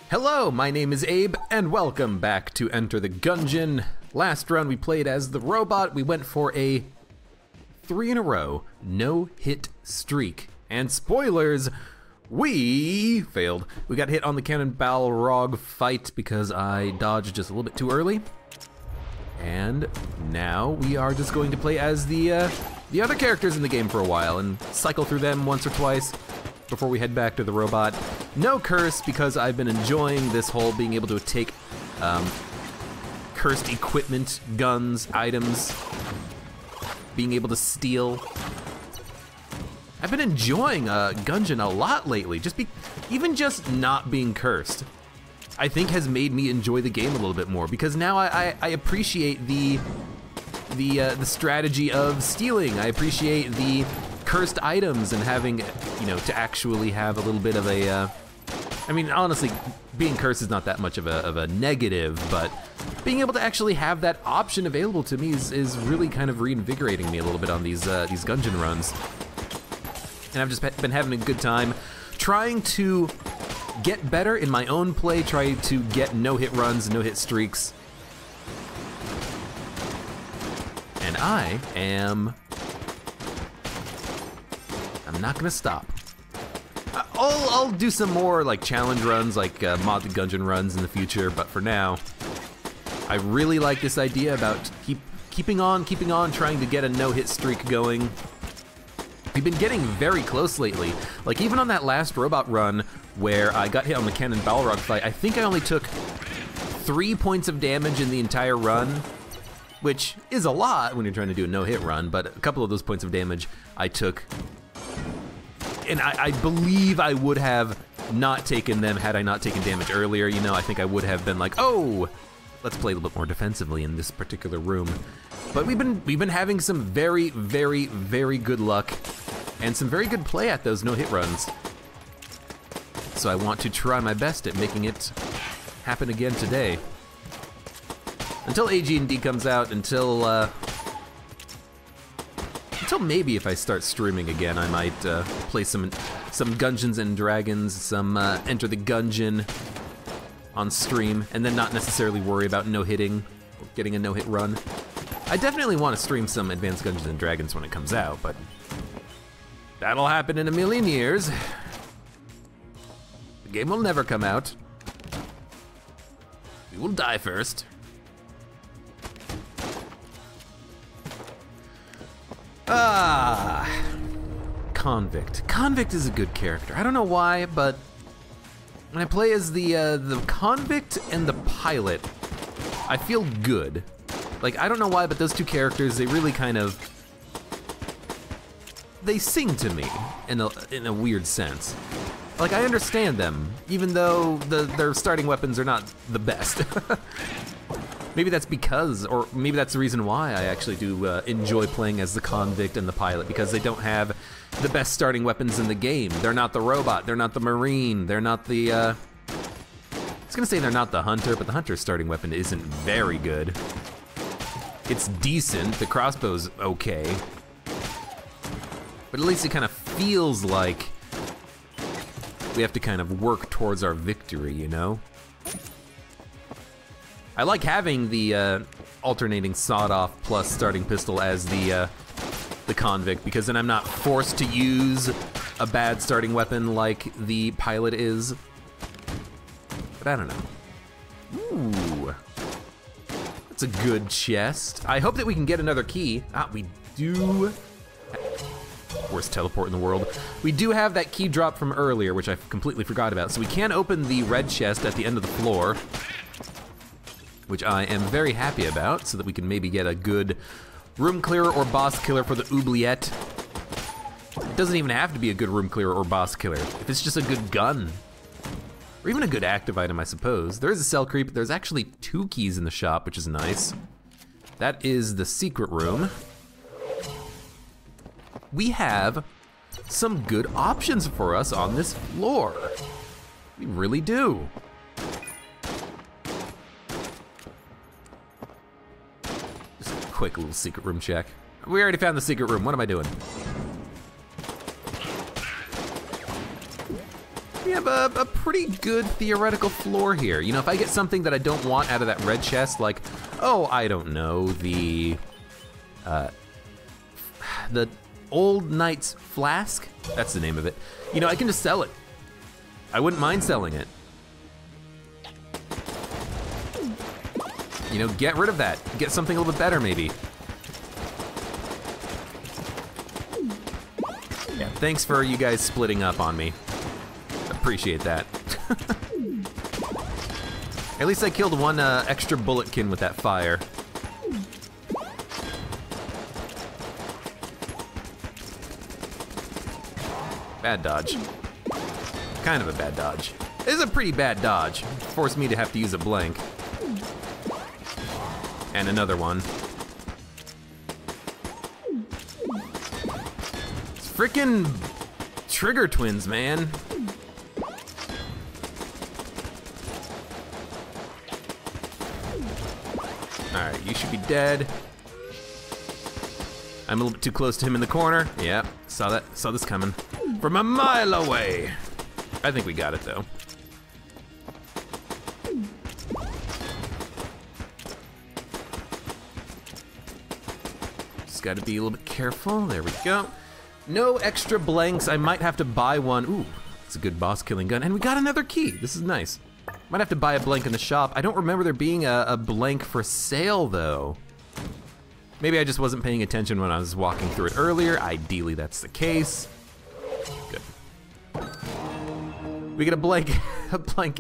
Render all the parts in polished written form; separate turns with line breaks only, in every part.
Hello, my name is Abe, and welcome back to Enter the Gungeon. Last round we played as the robot. We went for a 3 in a row, no-hit streak. And spoilers, we failed. We got hit on the cannon Balrog fight because I dodged just a little bit too early. And now we are just going to play as the other characters in the game for a while and cycle through them once or twice before we head back to the robot. No curse, because I've been enjoying this whole being able to take cursed equipment, guns, items, being able to steal. I've been enjoying Gungeon a lot lately. Even just not being cursed, I think has made me enjoy the game a little bit more, because now I appreciate the strategy of stealing. I appreciate the cursed items and having, to actually have a little bit of a, I mean, honestly, being cursed is not that much of a negative, but being able to actually have that option available to me is really kind of reinvigorating me a little bit on these Gungeon runs. And I've just been having a good time trying to get better in my own play, try to get no-hit runs, no-hit streaks. And I'm not gonna stop. I'll do some more like challenge runs, like Mod the Gungeon runs in the future, but for now, I really like this idea about keeping on, trying to get a no-hit streak going. We've been getting very close lately. Like even on that last robot run where I got hit on the cannon Balrog fight, I think I only took 3 points of damage in the entire run, which is a lot when you're trying to do a no-hit run, but a couple of those points of damage I took. And I believe I would have not taken them had I not taken damage earlier. I think I would have been like, oh, let's play a little bit more defensively in this particular room. But we've been having some very, very, very good luck and some very good play at those no-hit runs. So I want to try my best at making it happen again today. Until AG&D comes out, until maybe if I start streaming again, I might play some Gungeons and Dragons, some Enter the Gungeon on stream, and then not necessarily worry about no-hitting or getting a no-hit run. I definitely want to stream some Advanced Gungeons and Dragons when it comes out, but that'll happen in a million years. The game will never come out. We will die first. Convict. Convict is a good character. I don't know why, but when I play as the convict and the pilot, I feel good. Like, I don't know why, but those two characters, they really kind of, they sing to me in a weird sense. Like, I understand them, even though their starting weapons are not the best. Maybe that's because, or maybe that's the reason why I actually do enjoy playing as the convict and the pilot, because they don't have the best starting weapons in the game. They're not the robot, they're not the marine, they're not the, I was gonna say they're not the hunter, but the hunter's starting weapon isn't very good. It's decent, the crossbow's okay. But at least it kind of feels like we have to kind of work towards our victory, I like having the alternating sawed-off plus starting pistol as the convict, because then I'm not forced to use a bad starting weapon like the pilot is. But I don't know. Ooh, that's a good chest. I hope that we can get another key. We do. Worst teleport in the world. We do have that key drop from earlier, which I completely forgot about. So we can open the red chest at the end of the floor, which I am very happy about, so that we can maybe get a good room clearer or boss killer for the oubliette. It doesn't even have to be a good room clearer or boss killer. If it's just a good gun, or even a good active item, I suppose. There is a cell creep. There's actually 2 keys in the shop, which is nice. That is the secret room. We have some good options for us on this floor. We really do. Quick little secret room check. We already found the secret room. What am I doing? We have a pretty good theoretical floor here. You know, if I get something that I don't want out of that red chest, like, oh, I don't know, the Old Knight's Flask, that's the name of it. You know, I can just sell it. I wouldn't mind selling it. You know, get rid of that. Get something a little bit better, maybe. Yeah, thanks for you guys splitting up on me. Appreciate that. At least I killed one extra bulletkin with that fire. Bad dodge. Kind of a bad dodge. This is a pretty bad dodge. Forced me to have to use a blank. And another one. It's frickin' trigger twins, man. Alright, you should be dead. I'm a little bit too close to him in the corner. Yep, saw this coming. From a mile away. I think we got it though. Just gotta be a little bit careful. There we go. No extra blanks. I might have to buy one. Ooh, it's a good boss killing gun. And we got another key. This is nice. Might have to buy a blank in the shop. I don't remember there being a blank for sale though. Maybe I just wasn't paying attention when I was walking through it earlier. Ideally, that's the case. Good. We get a blank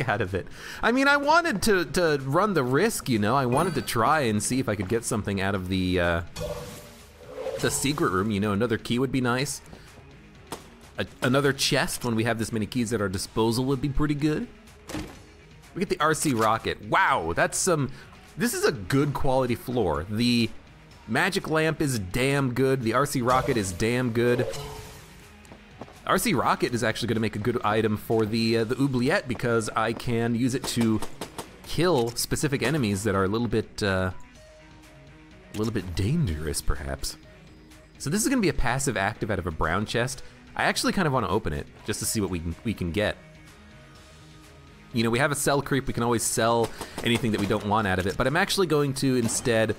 out of it. I mean, I wanted to run the risk, you know. I wanted to try and see if I could get something out of the secret room. You know, another key would be nice. Another chest when we have this many keys at our disposal would be pretty good. We get the RC rocket. Wow, that's some. This is a good quality floor. The magic lamp is damn good. The RC rocket is damn good. RC rocket is actually gonna make a good item for the oubliette because I can use it to kill specific enemies that are a little bit dangerous, perhaps. So this is gonna be a passive active out of a brown chest. I actually kind of want to open it just to see what we can get. You know, we have a sell creep. We can always sell anything that we don't want out of it, but I'm actually going to instead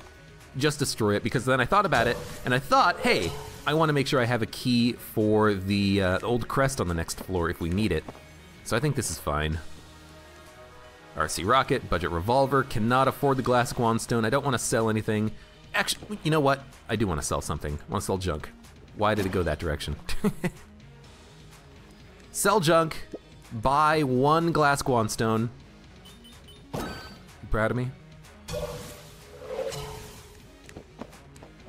just destroy it because then I thought about it and I thought, hey, I want to make sure I have a key for the old crest on the next floor if we need it. So I think this is fine. RC rocket, budget revolver, cannot afford the glass guanstone. I don't want to sell anything. Actually, you know what? I do want to sell something. I want to sell junk. Why did it go that direction? Sell junk, buy one glass guanstone. You proud of me?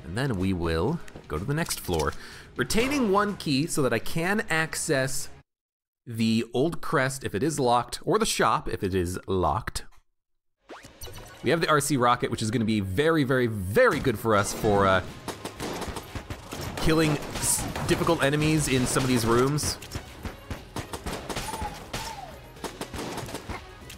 And then we will go to the next floor, retaining one key so that I can access the old crest if it is locked, or the shop if it is locked. We have the RC rocket, which is gonna be very, very, very good for us for killing difficult enemies in some of these rooms.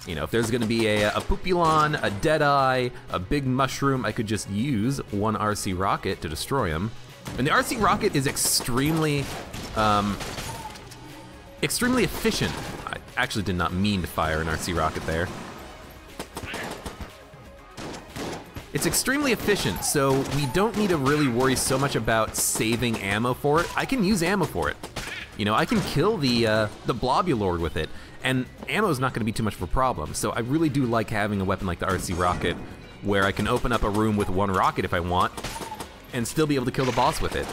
You know, if there's gonna be a Pupulon, a Deadeye, a big mushroom, I could just use one RC rocket to destroy them. And the RC rocket is extremely efficient. I actually did not mean to fire an RC rocket there. It's extremely efficient, so we don't need to really worry so much about saving ammo for it. I can use ammo for it. You know, I can kill the Blobulord with it, and ammo's not gonna be too much of a problem. So I really do like having a weapon like the RC rocket, where I can open up a room with one rocket if I want, and still be able to kill the boss with it.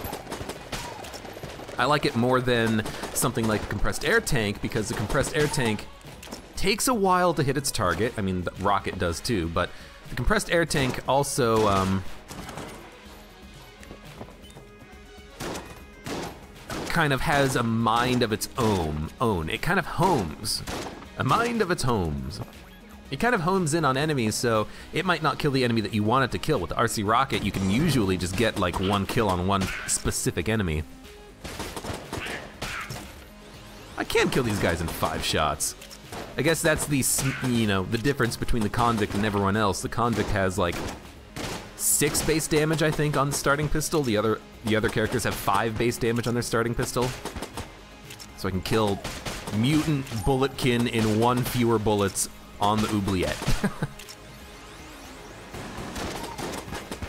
I like it more than something like the compressed air tank, because the compressed air tank takes a while to hit its target. I mean, the rocket does too, but the compressed air tank also kind of has a mind of its own. It kind of homes. A mind of its homes. It kind of homes in on enemies, so it might not kill the enemy that you want it to kill. With the RC rocket, you can usually just get like one kill on one specific enemy. I can kill these guys in 5 shots. I guess that's the, you know, the difference between the convict and everyone else. The convict has like 6 base damage, I think, on the starting pistol. The other characters have 5 base damage on their starting pistol. So I can kill mutant bulletkin in 1 fewer bullets on the oubliette.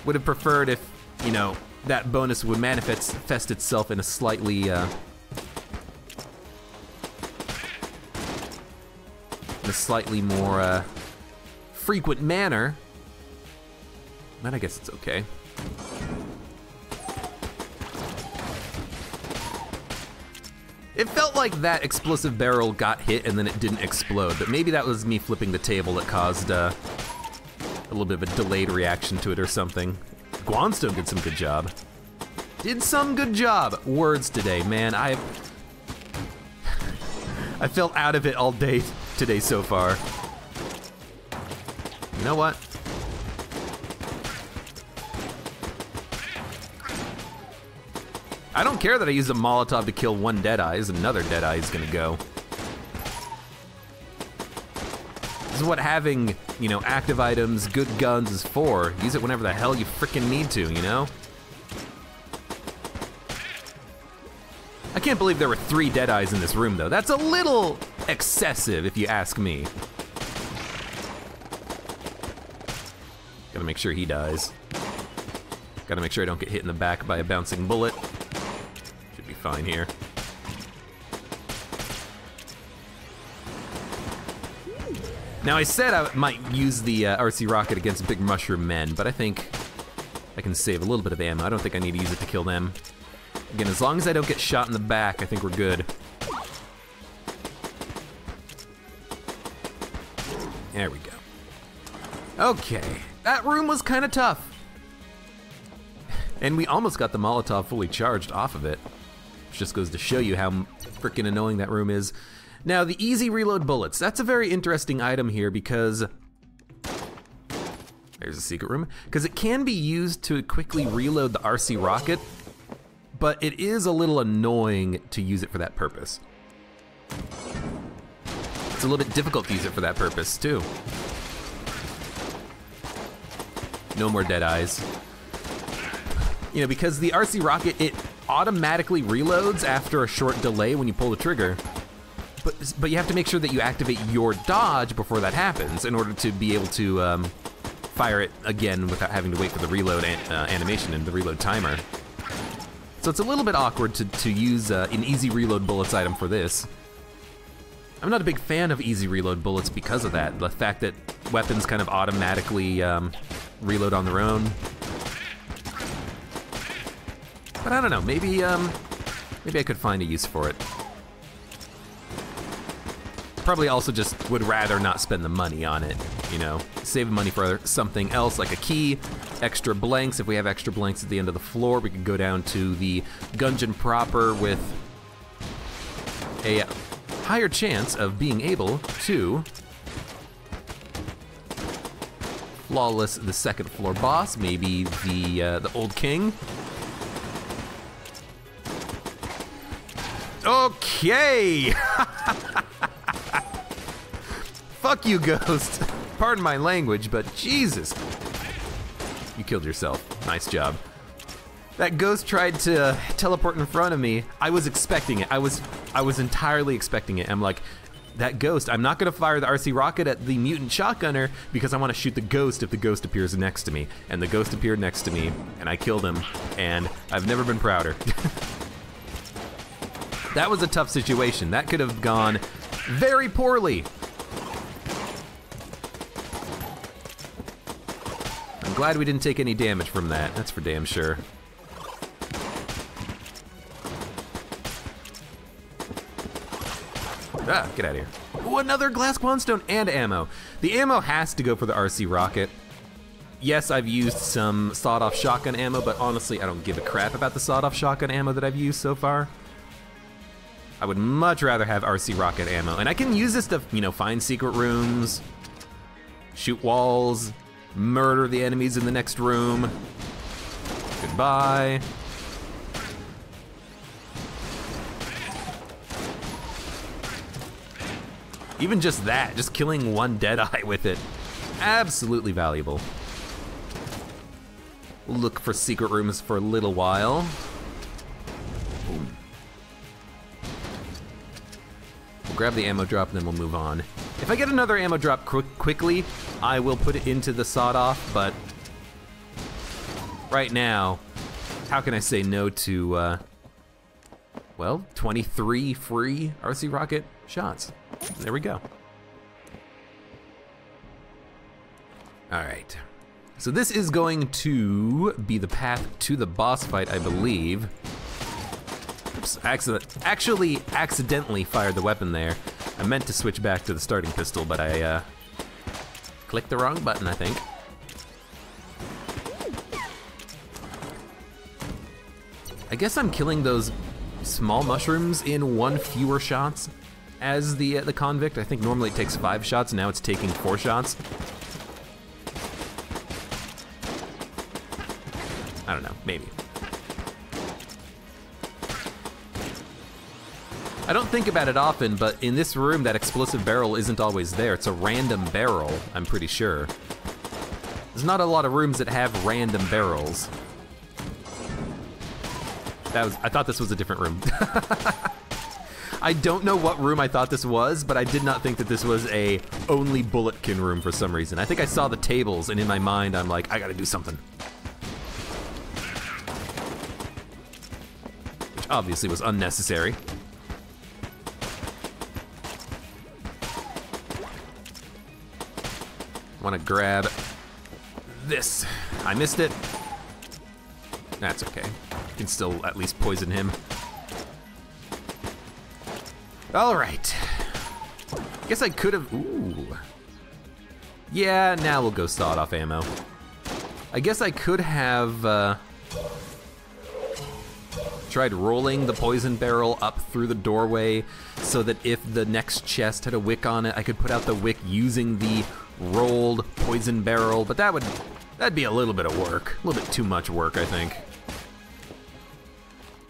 Would have preferred if, you know, that bonus would manifest itself in a slightly, more, frequent manner. But I guess it's okay. It felt like that explosive barrel got hit and then it didn't explode, but maybe that was me flipping the table that caused a little bit of a delayed reaction to it or something. Guanstone did some good job. Did some good job. Words today, man. I felt out of it all day today so far. You know what? I don't care that I used a Molotov to kill 1 Deadeye, another Deadeye is gonna go. This is what having, you know, active items, good guns is for. Use it whenever the hell you frickin' need to, you know? I can't believe there were 3 Deadeyes in this room though. That's a little excessive if you ask me. Gotta make sure he dies. Gotta make sure I don't get hit in the back by a bouncing bullet. Should be fine here. Now I said I might use the RC rocket against big mushroom men, but I think I can save a little bit of ammo. I don't think I need to use it to kill them. Again, as long as I don't get shot in the back, I think we're good. There we go. Okay, that room was kind of tough. And we almost got the Molotov fully charged off of it. Which just goes to show you how freaking annoying that room is. Now, the easy reload bullets. That's a very interesting item here because... There's a secret room. Because it can be used to quickly reload the RC rocket, but it is a little annoying to use it for that purpose. It's a little bit difficult to use it for that purpose, too. No more Deadeyes. You know, because the RC rocket, it automatically reloads after a short delay when you pull the trigger. But you have to make sure that you activate your dodge before that happens in order to be able to fire it again without having to wait for the reload animation and the reload timer. So it's a little bit awkward to use an easy reload bullets item for this. I'm not a big fan of easy reload bullets because of that. The fact that weapons kind of automatically reload on their own. But I don't know, maybe I could find a use for it. Probably also just would rather not spend the money on it, you know. Save money for something else like a key, extra blanks. If we have extra blanks at the end of the floor, we could go down to the Gungeon proper with a higher chance of being able to flawless the second floor boss, maybe the old king. Okay! Fuck you, Ghost. Pardon my language, but Jesus. You killed yourself. Nice job. That Ghost tried to teleport in front of me. I was expecting it. I was entirely expecting it. I'm like, that Ghost, I'm not gonna fire the RC rocket at the mutant shotgunner because I wanna shoot the Ghost if the Ghost appears next to me. And the Ghost appeared next to me, and I killed him, and I've never been prouder. That was a tough situation. That could have gone very poorly. I'm glad we didn't take any damage from that. That's for damn sure. Ah, get out of here. Ooh, another glass quandstone and ammo. The ammo has to go for the RC rocket. Yes, I've used some sawed-off shotgun ammo, but honestly, I don't give a crap about the sawed-off shotgun ammo that I've used so far. I would much rather have RC rocket ammo. And I can use this to, you know, find secret rooms, shoot walls, murder the enemies in the next room. Goodbye. Even just that, just killing 1 Deadeye with it, absolutely valuable. We'll look for secret rooms for a little while. We'll grab the ammo drop and then we'll move on. If I get another ammo drop quickly, I will put it into the sawed-off, but right now, how can I say no to, well, 23 free RC rocket shots. There we go. All right. So this is going to be the path to the boss fight, I believe. Oops, actually accidentally fired the weapon there. I meant to switch back to the starting pistol, but I clicked the wrong button, I think. I guess I'm killing those small mushrooms in 1 fewer shots as the convict. I think normally it takes 5 shots, now it's taking 4 shots. I don't know, maybe. I don't think about it often, but in this room, that explosive barrel isn't always there. It's a random barrel, I'm pretty sure. There's not a lot of rooms that have random barrels. I thought this was a different room. I don't know what room I thought this was, but I did not think that this was a only bulletkin room for some reason. I think I saw the tables, and in my mind, I'm like, I gotta do something. Which obviously was unnecessary. Want to grab this. I missed it. That's okay. Can still at least poison him. All right. Guess I could have. Ooh. Yeah, now we'll go sawed-off ammo. I guess I could have tried rolling the poison barrel up through the doorway so that if the next chest had a wick on it, I could put out the wick using the rolled poison barrel, but that'd be a little bit of work. A little bit too much work, I think.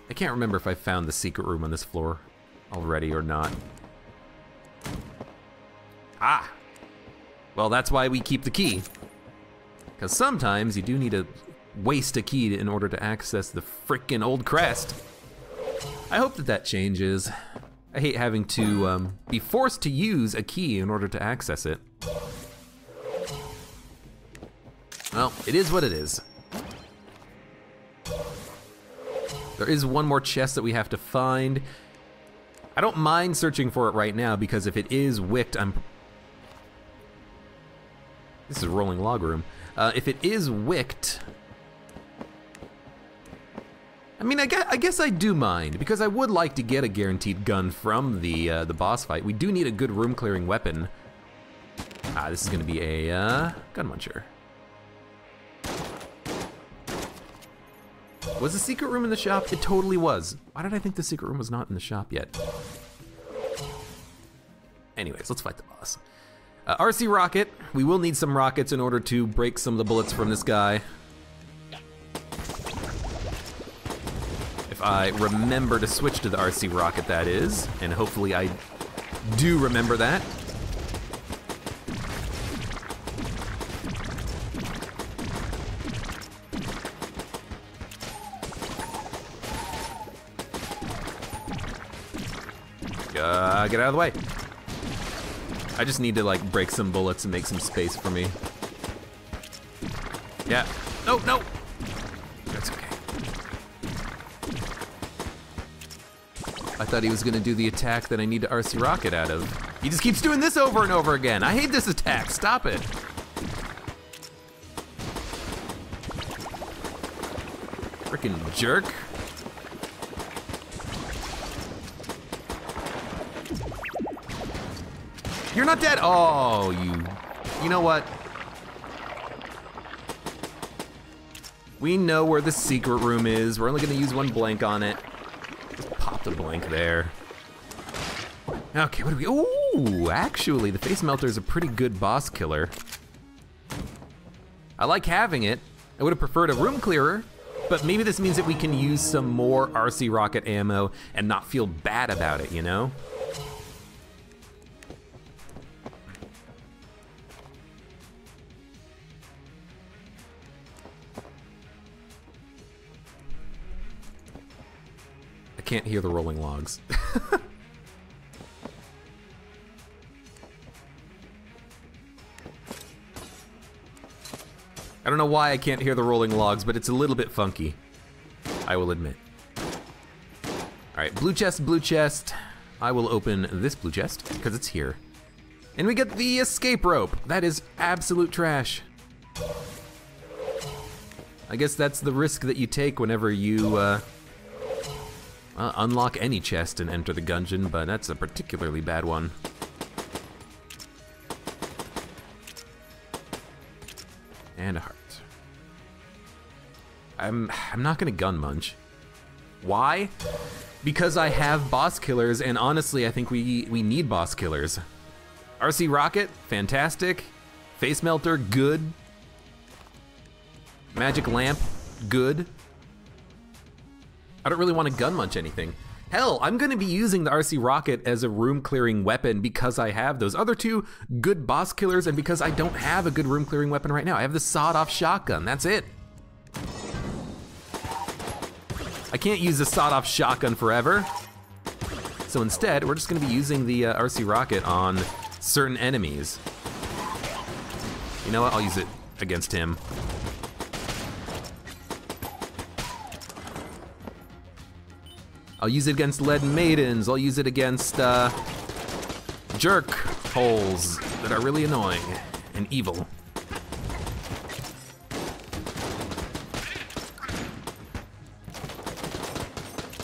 I can't remember if I found the secret room on this floor already or not. Ah! Well, that's why we keep the key. Because sometimes you do need to waste a key in order to access the frickin' old crest. I hope that changes. I hate having to be forced to use a key in order to access it. Well, it is what it is. There is one more chest that we have to find. I don't mind searching for it right now because if it is wicked, this is a rolling log room. If it is wicked, I mean, I guess I do mind because I would like to get a guaranteed gun from the boss fight. We do need a good room clearing weapon. Ah, this is gonna be a gun muncher. Was the secret room in the shop? It totally was. Why did I think the secret room was not in the shop yet? Anyways, let's fight the boss. RC rocket. We will need some rockets in order to break some of the bullets from this guy. If I remember to switch to the RC rocket, that is. And hopefully I do remember that. Get out of the way. I just need to like break some bullets and make some space for me. Yeah. No, no. That's okay. I thought he was gonna do the attack that I need to RC rocket out of. He just keeps doing this over and over again. I hate this attack. Stop it. Frickin' jerk. You're not dead. Oh, you know what? We know where the secret room is. We're only gonna use 1 blank on it. Just pop the blank there. Okay, what do we, ooh, actually, the face melter is a pretty good boss killer. I like having it. I would have preferred a room clearer, but maybe this means that we can use some more RC rocket ammo and not feel bad about it, you know? Can't hear the rolling logs. I don't know why I can't hear the rolling logs, but it's a little bit funky, I will admit. Alright, blue chest, blue chest. I will open this blue chest, because it's here. And we get the escape rope. That is absolute trash. I guess that's the risk that you take whenever you unlock any chest and Enter the Gungeon, but that's a particularly bad one. And a heart. I'm not gonna gun munch. Why? Because I have boss killers, and honestly, I think we need boss killers. RC Rocket, fantastic. Face Melter, good. Magic Lamp, good. I don't really want to gun munch anything. Hell, I'm gonna be using the RC Rocket as a room clearing weapon because I have those other two good boss killers and because I don't have a good room clearing weapon right now. I have the sawed-off shotgun, that's it. I can't use the sawed-off shotgun forever. So instead, we're just gonna be using the RC Rocket on certain enemies. You know what, I'll use it against him. I'll use it against lead maidens. I'll use it against jerk holes that are really annoying and evil.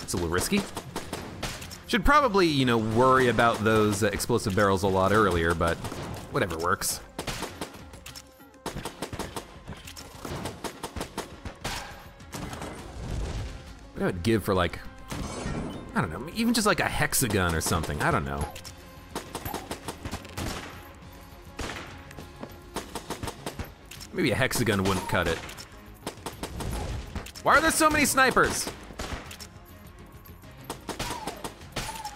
It's a little risky. Should probably, you know, worry about those explosive barrels a lot earlier, but whatever works. What I would give for like, I don't know, even just like a hexagon or something, I don't know. Maybe a hexagon wouldn't cut it. Why are there so many snipers?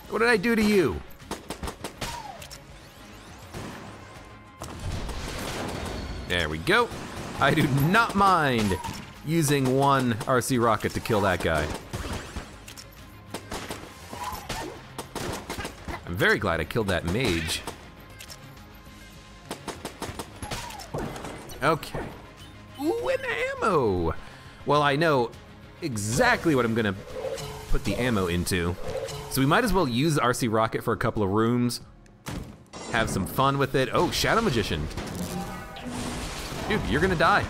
What did I do to you? There we go. I do not mind using one RC rocket to kill that guy. I'm very glad I killed that mage. Okay. Ooh, and ammo! Well, I know exactly what I'm gonna put the ammo into. So we might as well use the RC rocket for a couple of rooms. Have some fun with it. Oh, Shadow Magician. Dude, you're gonna die.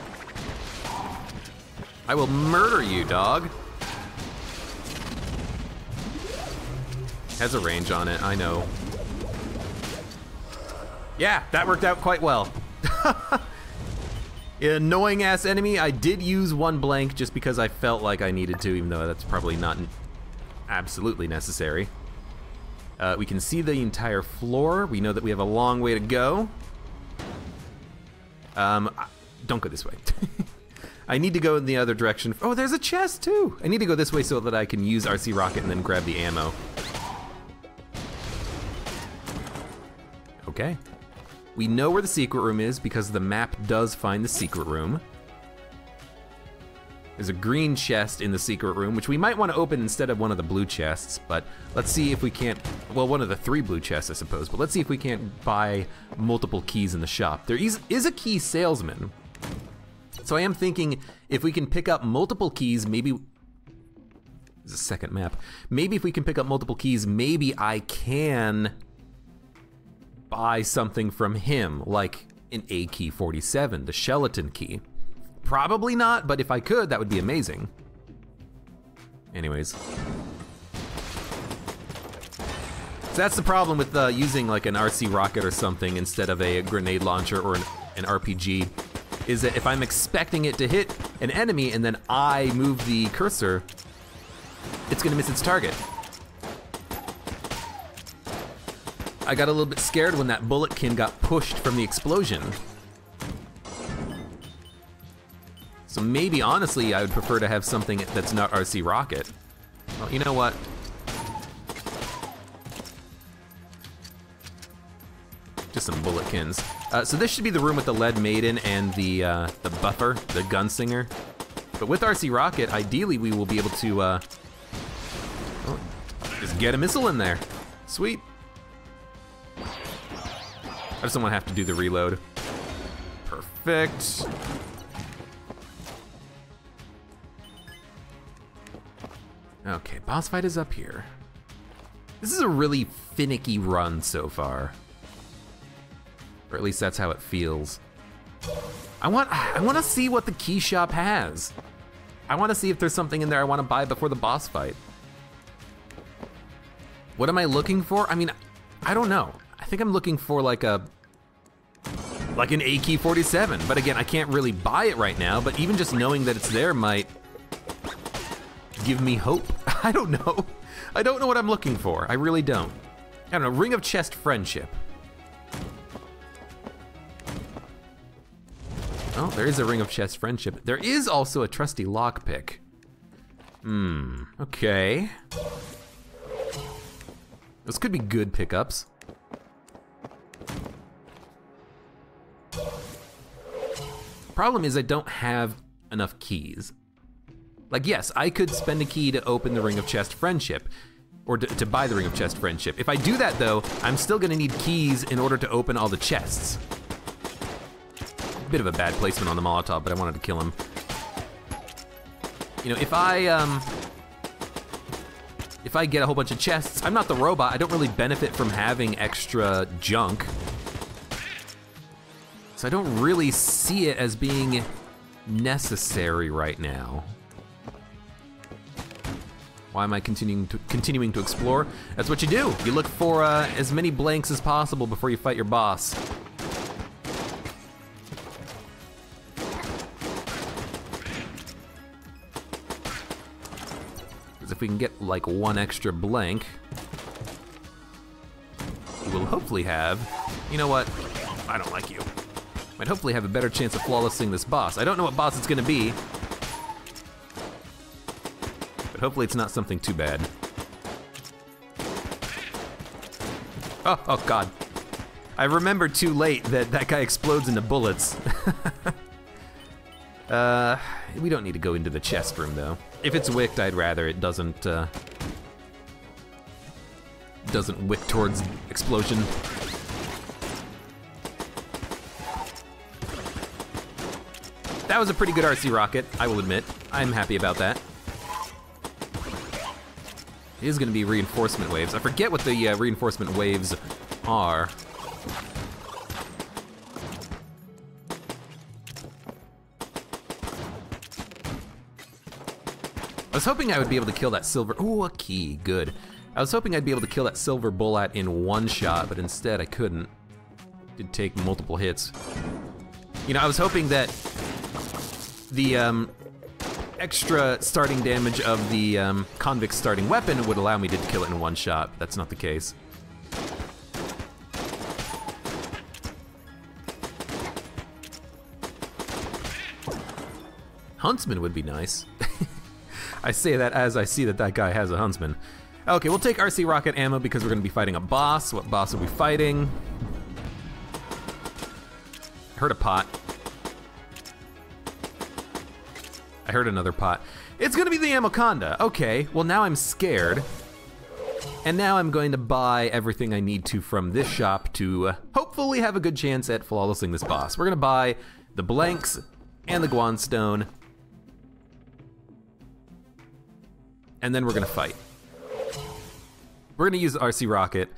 I will murder you, dog. Has a range on it, I know. Yeah, that worked out quite well. Annoying ass enemy. I did use one blank just because I felt like I needed to, even though that's probably not absolutely necessary. We can see the entire floor. We know that we have a long way to go. Don't go this way. I need to go in the other direction. Oh, there's a chest too. I need to go this way so that I can use RC rocket and then grab the ammo. Okay. We know where the secret room is because the map does find the secret room. There's a green chest in the secret room, which we might want to open instead of one of the blue chests, but let's see if we can't, well, one of the 3 blue chests, I suppose, but let's see if we can't buy multiple keys in the shop. There is a key salesman. So I am thinking if we can pick up multiple keys, maybe, there's a second map. Maybe if we can pick up multiple keys, maybe I can buy something from him, like an A key 47, the Skeleton key. Probably not, but if I could, that would be amazing. Anyways. So that's the problem with using like an RC rocket or something instead of a grenade launcher or an RPG, is that if I'm expecting it to hit an enemy and then I move the cursor, it's gonna miss its target. I got a little bit scared when that bulletkin got pushed from the explosion. So maybe, honestly, I would prefer to have something that's not RC rocket. Well, you know what? Just some bulletkins. So this should be the room with the lead maiden and the buffer, the gunslinger. But with RC rocket, ideally we will be able to oh, just get a missile in there. Sweet. I just don't want to have to do the reload. Perfect. Okay, boss fight is up here. This is a really finicky run so far. Or at least that's how it feels. I want to see what the key shop has. I want to see if there's something in there I want to buy before the boss fight. What am I looking for? I mean, I don't know. I think I'm looking for like an AK-47, but again, I can't really buy it right now, but even just knowing that it's there might give me hope. I don't know. I don't know what I'm looking for. I really don't. I don't know, Ring of Chest Friendship. Oh, there is a Ring of Chest Friendship. There is also a trusty lockpick. Okay. Those could be good pickups. Problem is I don't have enough keys. Like, yes, I could spend a key to open the Ring of Chest Friendship, or to buy the Ring of Chest Friendship. If I do that though, I'm still gonna need keys in order to open all the chests. Bit of a bad placement on the Molotov, but I wanted to kill him. You know, if I get a whole bunch of chests, I'm not the robot, I don't really benefit from having extra junk. So I don't really see it as being necessary right now. Why am I continuing to explore? That's what you do. You look for as many blanks as possible before you fight your boss. Because if we can get like one extra blank, we will hopefully have, you know what? I don't like you. Might hopefully have a better chance of flawlessing this boss. I don't know what boss it's gonna be, but hopefully it's not something too bad. Oh God. I remembered too late that that guy explodes into bullets. We don't need to go into the chest room though. If it's wicked, I'd rather it doesn't wick towards explosion. That was a pretty good RC rocket, I will admit. I'm happy about that. It is gonna be reinforcement waves. I forget what the reinforcement waves are. I was hoping I would be able to kill that silver, ooh, a key, good. I was hoping I'd be able to kill that silver bullet in one shot, but instead I couldn't. Did take multiple hits. You know, I was hoping that the extra starting damage of the convict's starting weapon would allow me to kill it in one shot. That's not the case. Huntsman would be nice. I say that as I see that that guy has a huntsman. Okay, we'll take RC rocket ammo because we're gonna be fighting a boss. What boss are we fighting? I heard a pot. I heard another pot. It's gonna be the Anaconda. Okay, well now I'm scared. And now I'm going to buy everything I need to from this shop to hopefully have a good chance at flawlessing this boss. We're gonna buy the blanks and the Guanstone. And then we're gonna fight. We're gonna use the RC rocket.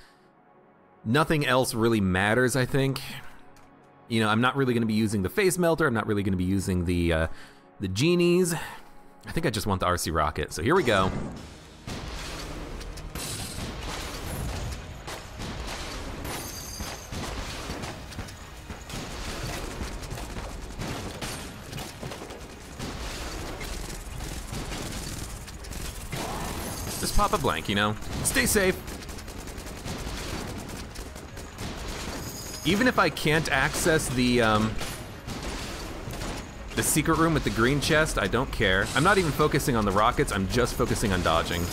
Nothing else really matters, I think. You know, I'm not really gonna be using the face melter. I'm not really gonna be using the genies. I think I just want the RC rocket, so here we go. Just pop a blank, you know? Stay safe. Even if I can't access the secret room with the green chest, I don't care. I'm not even focusing on the rockets, I'm just focusing on dodging.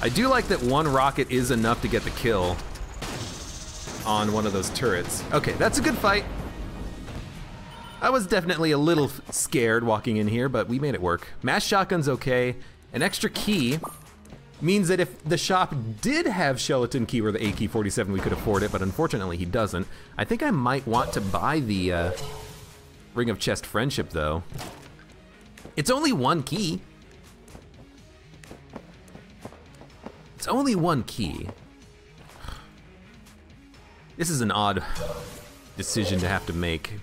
I do like that one rocket is enough to get the kill on one of those turrets. Okay, that's a good fight. I was definitely a little scared walking in here, but we made it work. Mass shotgun's okay. An extra key means that if the shop did have Skeleton Key or the AK-47, we could afford it, but unfortunately he doesn't. I think I might want to buy the Ring of Chest Friendship, though. It's only one key. It's only one key. This is an odd decision to have to make.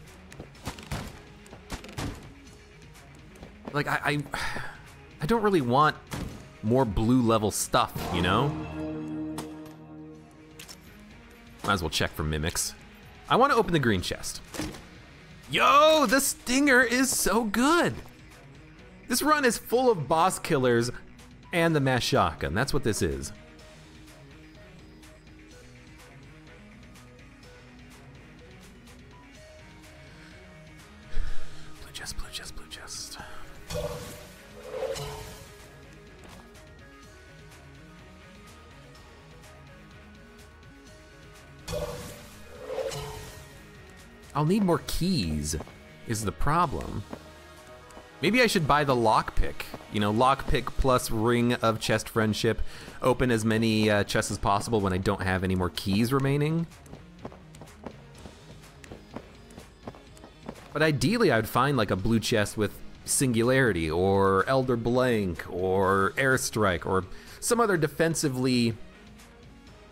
Like, I don't really want more blue level stuff, you know? Might as well check for mimics. I want to open the green chest. Yo, the stinger is so good. This run is full of boss killers and the mass shotgun. That's what this is. Blue chest, blue chest, blue chest. I'll need more keys, is the problem. Maybe I should buy the lockpick. You know, lockpick plus ring of chest friendship. Open as many chests as possible when I don't have any more keys remaining. But ideally, I would find like a blue chest with Singularity or Elder Blank or Airstrike or some other defensively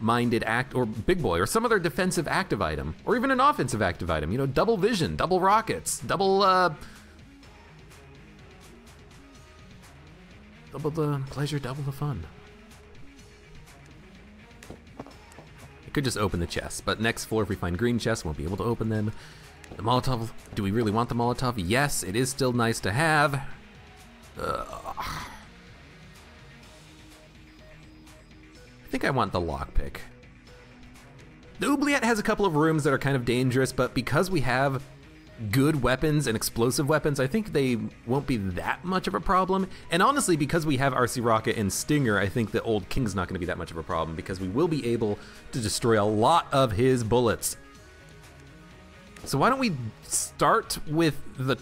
minded act, or Big Boy, or some other defensive active item, or even an offensive active item. You know, double vision, double rockets, double the pleasure, double the fun. I could just open the chests, but next floor if we find green chests, won't be able to open them. The Molotov, do we really want the Molotov? Yes, it is still nice to have. I think I want the lockpick. The oubliette has a couple of rooms that are kind of dangerous, but because we have good weapons and explosive weapons, I think they won't be that much of a problem. And honestly, because we have RC Rocket and Stinger, I think the old King's not gonna be that much of a problem because we will be able to destroy a lot of his bullets. So why don't we start with the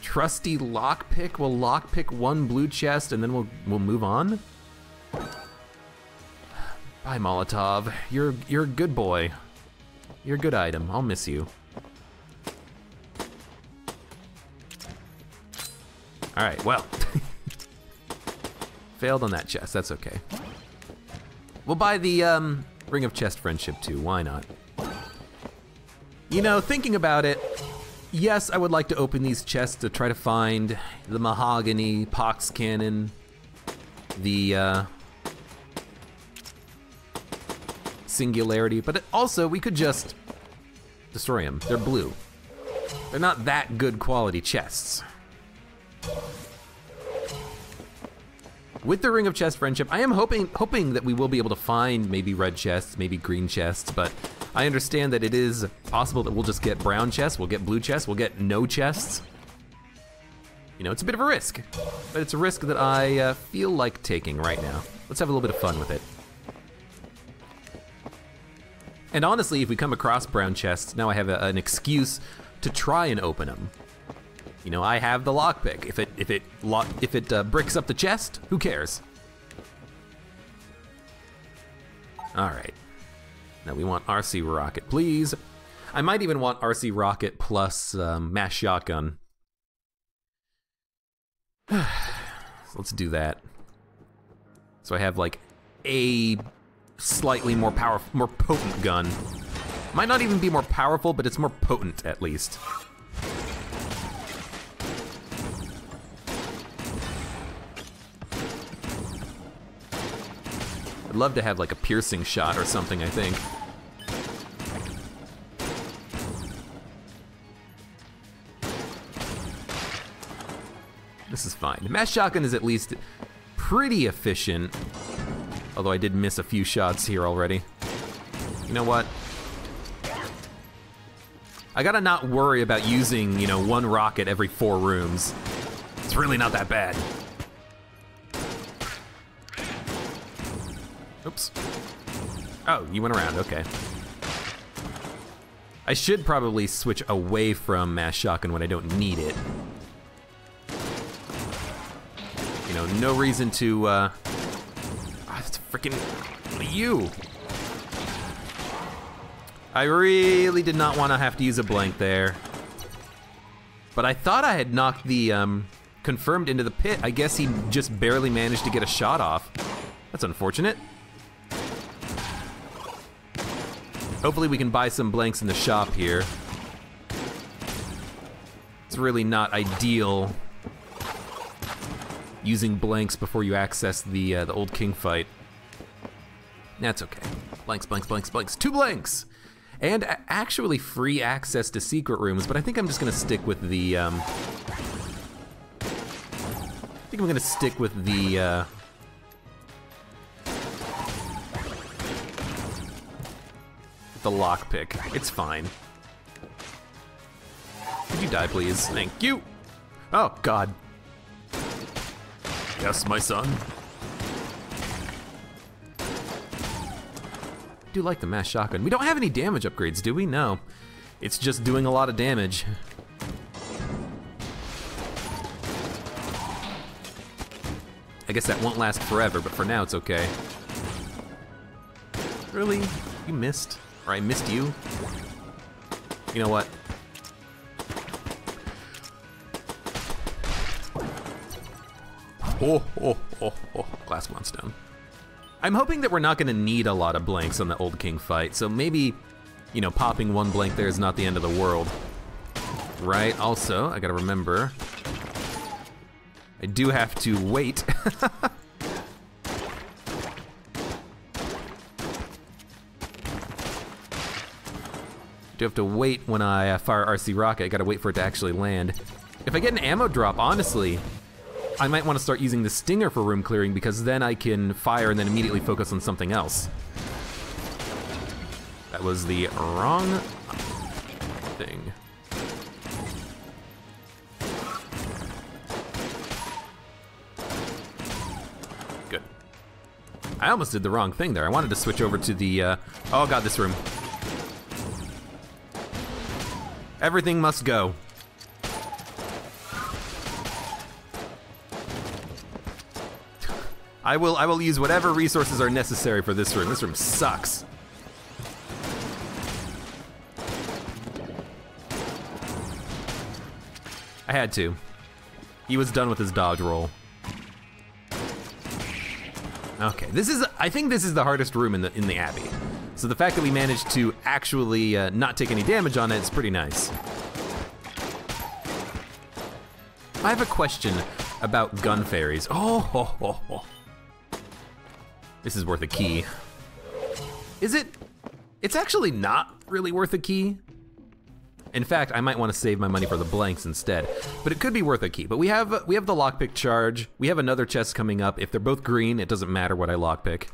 trusty lockpick? We'll lockpick one blue chest and then we'll move on. Bye, Molotov. You're a good boy. You're a good item. I'll miss you. All right, well. Failed on that chest, that's okay. We'll buy the Ring of Chest Friendship too, why not? You know, thinking about it, yes, I would like to open these chests to try to find the Mahogany, Pox Cannon, the Singularity, but also we could just destroy them. They're blue. They're not that good quality chests. With the Ring of Chest Friendship, I am hoping that we will be able to find maybe red chests, maybe green chests, but I understand that it is possible that we'll just get brown chests, we'll get blue chests, we'll get no chests. You know, it's a bit of a risk, but it's a risk that I feel like taking right now. Let's have a little bit of fun with it. And honestly, if we come across brown chests, now I have an excuse to try and open them. You know, I have the lockpick. If it bricks up the chest, who cares? All right. Now we want RC Rocket, please. I might even want RC Rocket plus mass shotgun. Let's do that. So I have like a slightly more powerful, more potent gun. Might not even be more powerful, but it's more potent at least. I'd love to have like a piercing shot or something, I think. This is fine. The mass shotgun is at least pretty efficient. Although I did miss a few shots here already. You know what? I gotta not worry about using, you know, one rocket every 4 rooms. It's really not that bad. Oops. Oh, you went around, okay. I should probably switch away from mass shotgun when I don't need it. You know, no reason to, it's freaking, what are you? I really did not want to have to use a blank there. But I thought I had knocked the confirmed into the pit. I guess he just barely managed to get a shot off. That's unfortunate. Hopefully we can buy some blanks in the shop here. It's really not ideal using blanks before you access the old king fight. That's okay. Blanks, blanks, blanks, blanks. 2 blanks! And actually free access to secret rooms, but I think I'm just gonna stick with the, I think I'm gonna stick with the lockpick. It's fine. Could you die, please? Thank you! Oh, God. Yes, my son. I do like the mass shotgun. We don't have any damage upgrades, do we? No. It's just doing a lot of damage. I guess that won't last forever, but for now it's okay. Really? You missed? Or I missed you? You know what? Oh, oh, oh, oh, glass one-stone. I'm hoping that we're not gonna need a lot of blanks on the old king fight, so maybe, you know, popping 1 blank there is not the end of the world. Right, also, I gotta remember, I do have to wait. Do have to wait when I fire RC rocket. I gotta wait for it to actually land. If I get an ammo drop, honestly, I might want to start using the stinger for room clearing because then I can fire and then immediately focus on something else. That was the wrong thing. Good. I almost did the wrong thing there. I wanted to switch over to the, oh God, this room. Everything must go. I will use whatever resources are necessary for this room. This room sucks. I had to. He was done with his dodge roll. Okay, I think this is the hardest room in the Abbey. So the fact that we managed to actually not take any damage on it is pretty nice. I have a question about gun fairies. Oh, ho, ho, ho. This is worth a key. Is it? It's actually not really worth a key. In fact, I might want to save my money for the blanks instead. But it could be worth a key. But we have the lockpick charge. We have another chest coming up. If they're both green, it doesn't matter what I lockpick.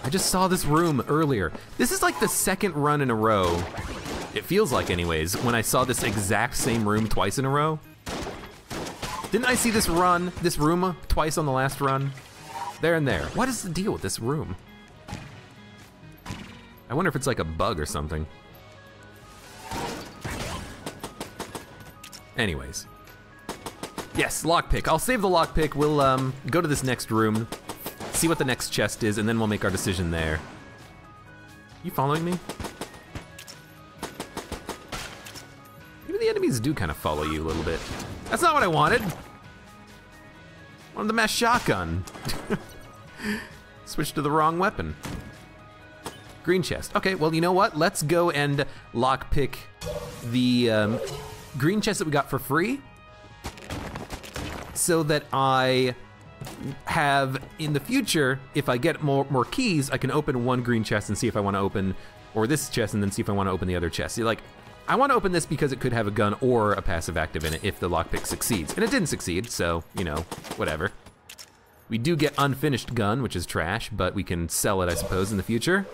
I just saw this room earlier. This is like the 2nd run in a row. It feels like anyways, when I saw this exact same room twice in a row. Didn't I see this room twice on the last run? There and there. What is the deal with this room? I wonder if it's like a bug or something. Anyways. Yes, lockpick. I'll save the lockpick. We'll go to this next room, see what the next chest is, and then we'll make our decision there. You following me? Even the enemies do kind of follow you a little bit. That's not what I wanted. I wanted the mass shotgun. Switched to the wrong weapon. Green chest. Okay, well, you know what? Let's go and lockpick the green chest that we got for free so that I have, in the future, if I get more keys, I can open 1 green chest and see if I want to open, or this chest and then see if I want to open the other chest. See, like, I want to open this because it could have a gun or a passive active in it if the lockpick succeeds. And it didn't succeed, so, you know, whatever. We do get unfinished gun, which is trash, but we can sell it, I suppose, in the future.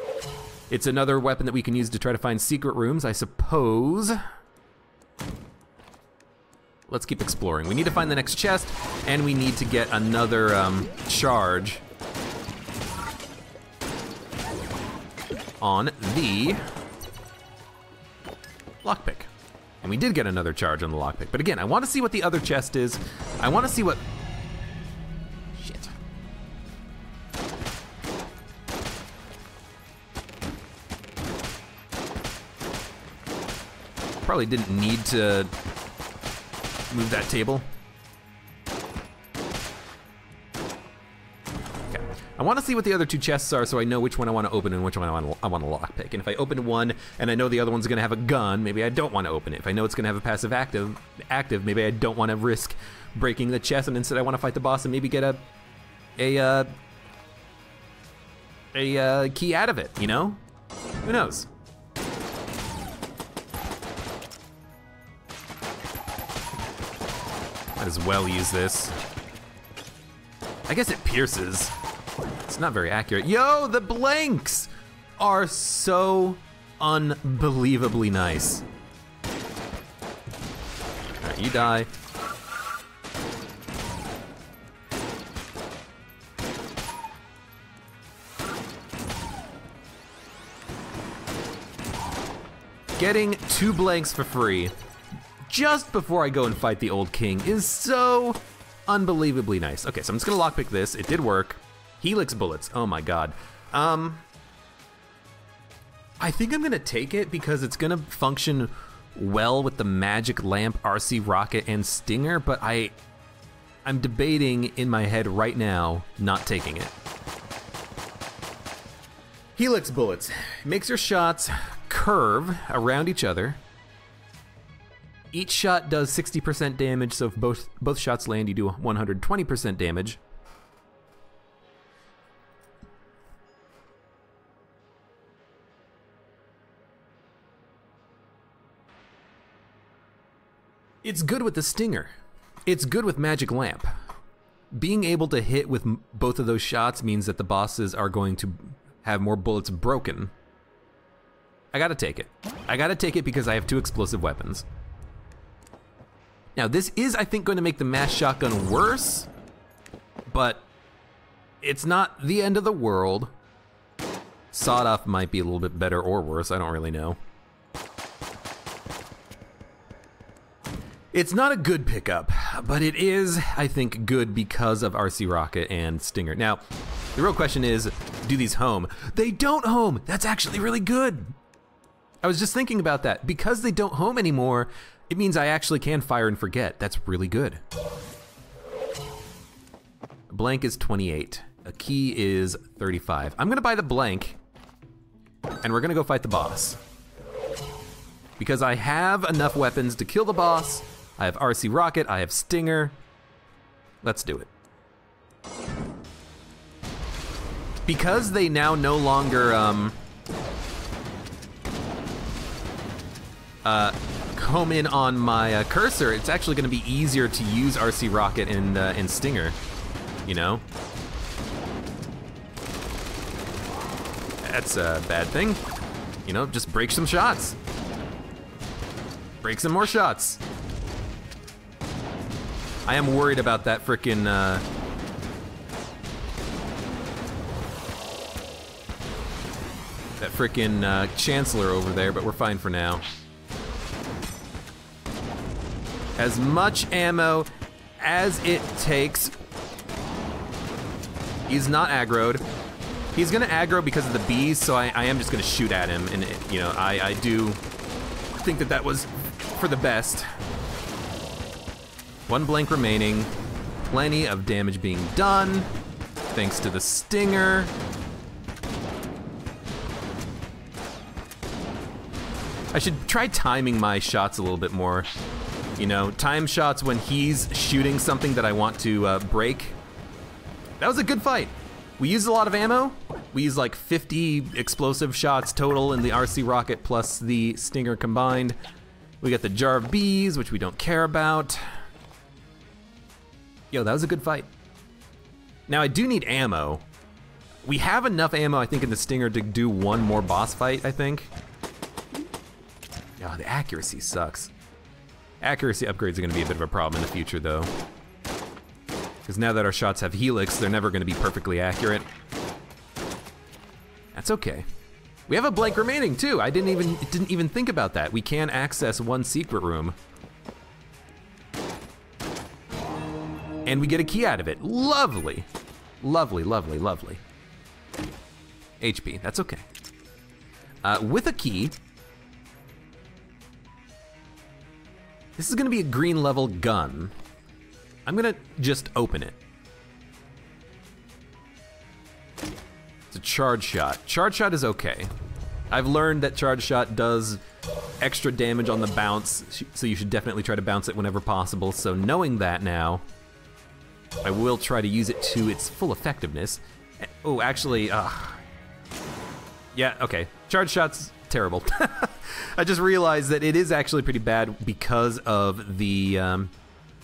It's another weapon that we can use to try to find secret rooms, I suppose. Let's keep exploring. We need to find the next chest, and we need to get another charge on the lockpick. And we did get another charge on the lockpick. But again, I want to see what the other chest is. I want to see what... Shit. probably didn't need to move that table. Okay, I want to see what the other two chests are so I know which one I want to open and which one I want to lockpick. And if I open one and I know the other one's gonna have a gun, maybe I don't want to open it. If I know it's gonna have a passive active, maybe I don't want to risk breaking the chest, and instead I want to fight the boss and maybe get a key out of it, you know? Who knows? Might as well use this. I guess it pierces. It's not very accurate. Yo, the blanks are so unbelievably nice. All right, you die. Getting 2 blanks for free just before I go and fight the old king is so unbelievably nice. Okay, so I'm just gonna lockpick this. It did work. Helix bullets, oh my god. I think I'm gonna take it because it's gonna function well with the magic lamp, RC rocket, and stinger, but I'm debating in my head right now not taking it. Helix bullets makes your shots curve around each other. Each shot does 60% damage, so if both shots land, you do 120% damage. It's good with the stinger. It's good with magic lamp. Being able to hit with both of those shots means that the bosses are going to have more bullets broken. I gotta take it. I gotta take it because I have 2 explosive weapons. Now this is, I think, going to make the mass shotgun worse, but it's not the end of the world. Sawed-off might be a little bit better or worse, I don't really know. It's not a good pickup, but it is, I think, good because of RC Rocket and Stinger. Now, the real question is, do these home? They don't home! That's actually really good! I was just thinking about that. Because they don't home anymore, it means I actually can fire and forget. That's really good. A blank is 28. A key is 35. I'm gonna buy the blank, and we're gonna go fight the boss. Because I have enough weapons to kill the boss. I have RC Rocket, I have Stinger. Let's do it. Because they now no longer home in on my cursor, it's actually gonna be easier to use RC Rocket and Stinger, you know? That's a bad thing. You know, just break some shots. Break some more shots. I am worried about that frickin' Chancellor over there, but we're fine for now. As much ammo as it takes. He's not aggroed. He's gonna aggro because of the bees, so I am just gonna shoot at him, and you know, I do think that was for the best. 1 blank remaining, plenty of damage being done, thanks to the Stinger. I should try timing my shots a little bit more. You know, time shots when he's shooting something that I want to break. That was a good fight. We used a lot of ammo. We used like 50 explosive shots total in the RC Rocket plus the Stinger combined. We got the jar of bees, which we don't care about. Yo, that was a good fight. Now I do need ammo. We have enough ammo, I think, in the Stinger to do 1 more boss fight, I think. Oh, the accuracy sucks. Accuracy upgrades are gonna be a bit of a problem in the future though. Because now that our shots have Helix, they're never gonna be perfectly accurate. That's okay. We have a blank remaining too. I didn't even think about that. We can access 1 secret room. And we get a key out of it. Lovely. Lovely, lovely, lovely. HP, that's okay. With a key, This is gonna be a green level gun. I'm gonna just open it. It's a charge shot. Charge shot is okay. I've learned that charge shot does extra damage on the bounce, so you should definitely try to bounce it whenever possible. So knowing that now, I will try to use it to its full effectiveness. Oh, actually, yeah, okay. Charge shot's terrible. I just realized that it is actually pretty bad because of the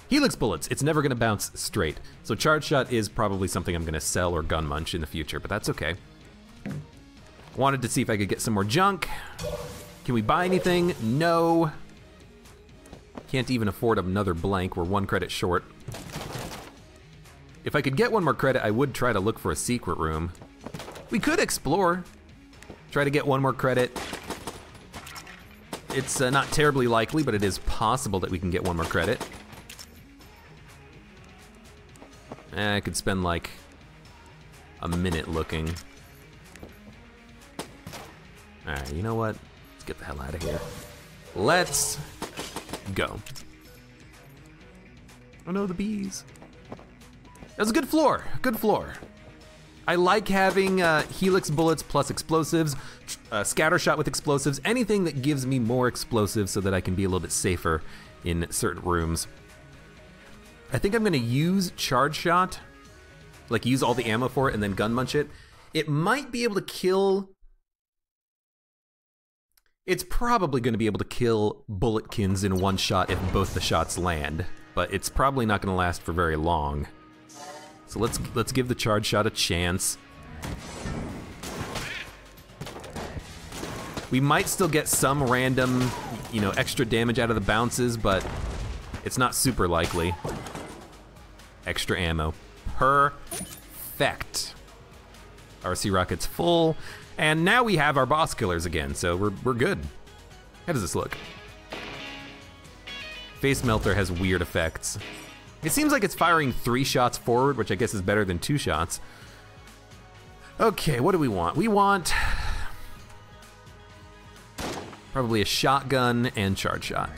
helix bullets. It's never gonna bounce straight. So charge shot is probably something I'm gonna sell or gun munch in the future, but that's okay. Wanted to see if I could get some more junk. Can we buy anything? No. Can't even afford another blank. We're 1 credit short. If I could get 1 more credit, I would try to look for a secret room. We could explore. Try to get 1 more credit. It's not terribly likely, but it is possible that we can get 1 more credit. I could spend like a minute looking. All right, you know what? Let's get the hell out of here. Let's go. Oh no, the bees. That was a good floor, good floor. I like having helix bullets plus explosives, scatter shot with explosives, anything that gives me more explosives so that I can be a little bit safer in certain rooms. I think I'm gonna use charge shot, like use all the ammo for it and then gun munch it. It might be able to kill, it's probably gonna be able to kill bulletkins in 1 shot if both the shots land, but it's probably not gonna last for very long. So let's give the charge shot a chance. We might still get some random, you know, extra damage out of the bounces, but it's not super likely. Extra ammo. Perfect. RC rocket's full, and now we have our boss killers again, so we're good. How does this look? Face melter has weird effects. It seems like it's firing 3 shots forward, which I guess is better than 2 shots. Okay, what do we want? We want probably a shotgun and charge shot.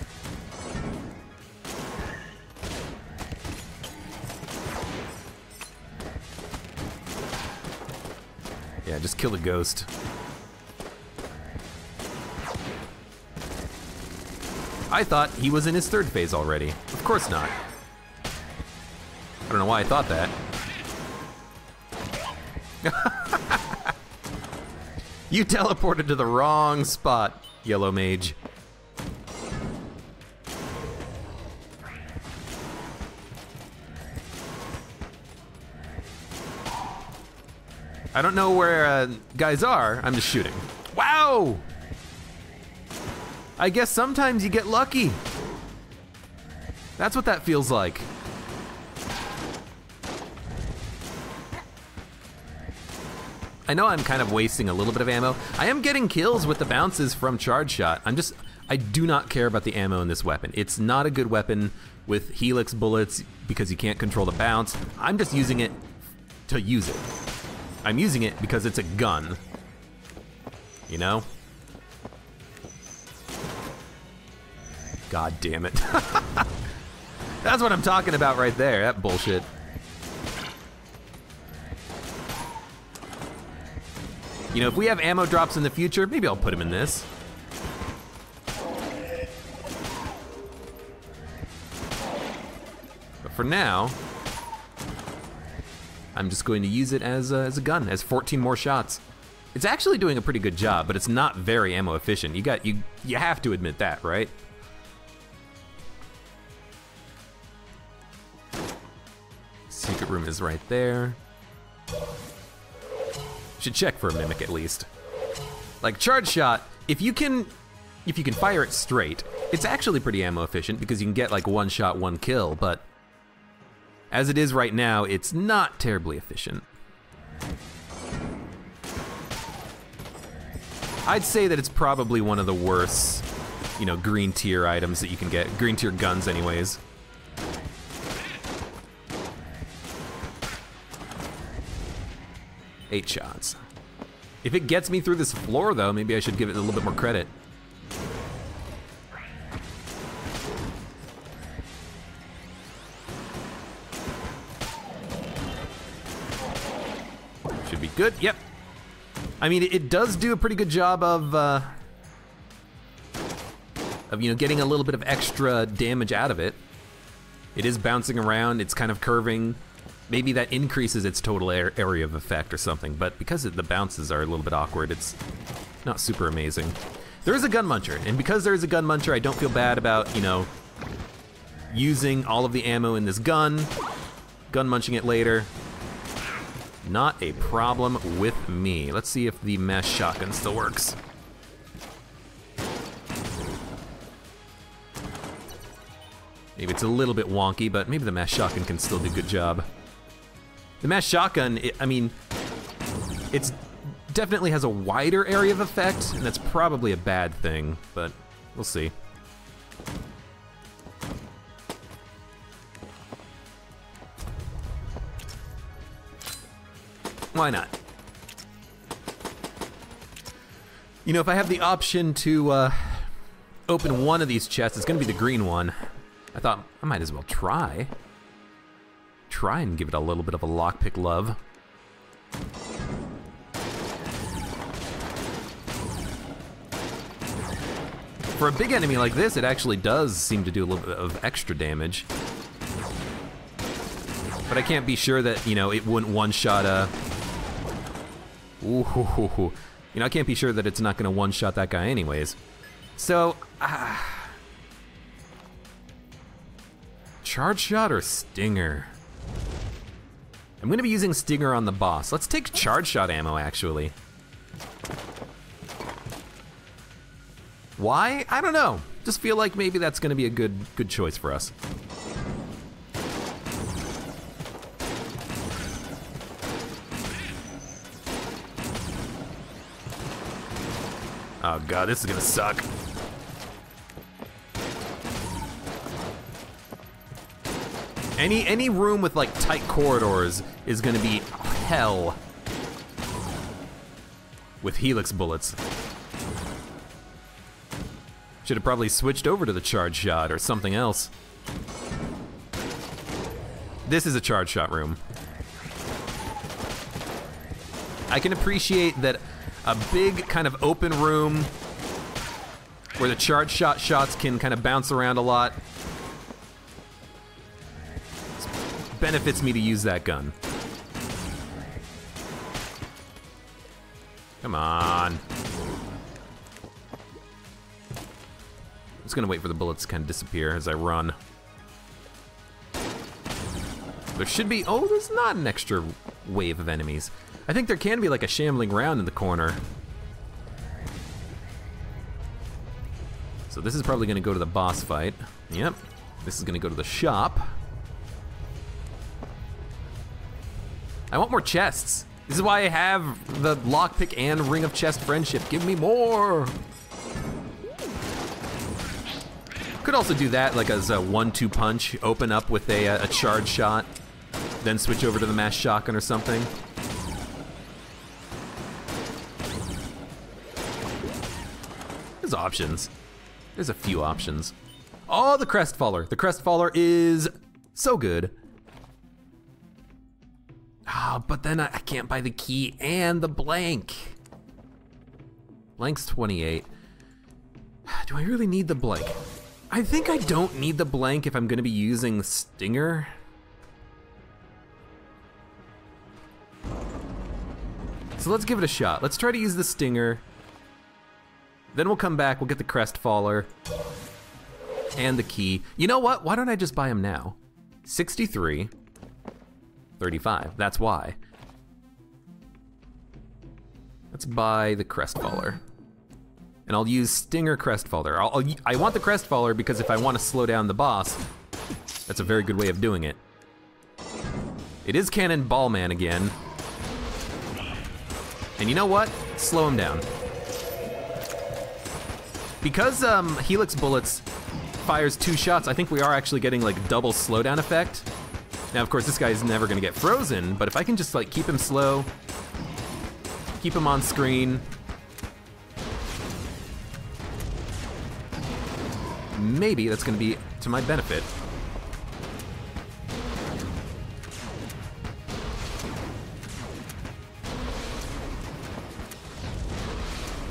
Yeah, just kill the ghost. I thought he was in his 3rd phase already. Of course not. I don't know why I thought that. You teleported to the wrong spot, Yellow Mage. I don't know where guys are, I'm just shooting. Wow! I guess sometimes you get lucky. That's what that feels like. I know I'm kind of wasting a little bit of ammo. I am getting kills with the bounces from charge shot. I do not care about the ammo in this weapon. It's not a good weapon with helix bullets because you can't control the bounce. I'm just using it to use it. I'm using it because it's a gun, you know? God damn it. That's what I'm talking about right there, that bullshit. You know, if we have ammo drops in the future, maybe I'll put them in this. But for now, I'm just going to use it as a gun, as 14 more shots. It's actually doing a pretty good job, but it's not very ammo efficient. You have to admit that, right? Secret room is right there. Should check for a mimic at least. Like charge shot, if you can fire it straight, it's actually pretty ammo efficient because you can get like 1 shot, 1 kill, but as it is right now, it's not terribly efficient. I'd say that it's probably one of the worst, you know, green tier items that you can get. Green tier guns anyways. Eight shots. If it gets me through this floor though, maybe I should give it a little bit more credit. Good, yep. I mean, it does do a pretty good job of you know, getting a little bit of extra damage out of it. It is bouncing around, it's kind of curving. Maybe that increases its total area of effect or something, but because the bounces are a little bit awkward, it's not super amazing. There is a gun muncher, and because there is a gun muncher, I don't feel bad about, you know, using all of the ammo in this gun munching it later. Not a problem with me. Let's see if the mass shotgun still works. Maybe it's a little bit wonky, but maybe the mass shotgun can still do a good job. The mass shotgun, I mean, it's definitely has a wider area of effect, and that's probably a bad thing, but we'll see. Why not? You know, if I have the option to open one of these chests, it's gonna be the green one. I thought I might as well try. Try and give it a little bit of a lockpick love. For a big enemy like this, it actually does seem to do a little bit of extra damage. But I can't be sure that, you know, it wouldn't one-shot a... Ooh, you know, I can't be sure that it's not gonna one-shot that guy anyways. So, charge shot or stinger? I'm gonna be using stinger on the boss. Let's take charge shot ammo, actually. Why? I don't know. Just feel like maybe that's gonna be a good choice for us. Oh god, this is gonna suck. Any room with like tight corridors is gonna be hell with helix bullets. Should have probably switched over to the charge shot or something else. This is a charge shot room. I can appreciate that a big kind of open room where the charge shot shots can kind of bounce around a lot. Benefits me to use that gun. Come on. I'm just gonna wait for the bullets to kind of disappear as I run. There should be, oh, there's not an extra wave of enemies. I think there can be like a shambling round in the corner. So this is probably gonna go to the boss fight. Yep, this is gonna go to the shop. I want more chests. This is why I have the lockpick and ring of chest friendship. Give me more. Could also do that like as a 1-2 punch. Open up with a charge shot, then switch over to the mass shotgun or something. There's options. There's a few options. Oh, the Crestfaller. The Crestfaller is so good. Ah, but then I can't buy the key and the blank. Blank's 28. Do I really need the blank? I think I don't need the blank if I'm gonna be using Stinger. So let's give it a shot. Let's try to use the Stinger. Then we'll come back, we'll get the Crestfaller and the key. You know what? Why don't I just buy them now? 63, 35, that's why. Let's buy the Crestfaller. And I'll use Stinger Crestfaller. I want the Crestfaller because if I want to slow down the boss, that's a very good way of doing it. It is Cannonball Man again. And you know what? Slow him down. Because Helix Bullets fires 2 shots, I think we are actually getting like double slowdown effect. Now of course this guy is never gonna get frozen, but if I can just like keep him slow, keep him on screen, maybe that's gonna be to my benefit.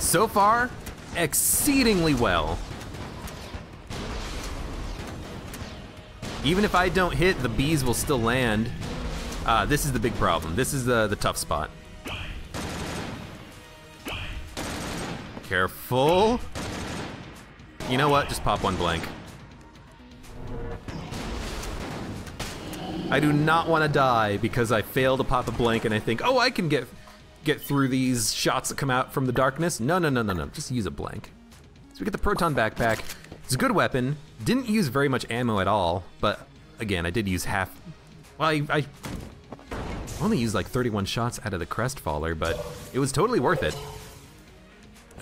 So far, exceedingly well. Even if I don't hit, the bees will still land. This is the big problem. This is the tough spot. Careful. You know what? Just pop one blank. I do not want to die because I fail to pop a blank and I think, oh, I can get through these shots that come out from the darkness. No. Just use a blank. So we get the proton backpack. It's a good weapon. Didn't use very much ammo at all, but again, I did use half. Well, I only used like 31 shots out of the Crestfaller, but it was totally worth it.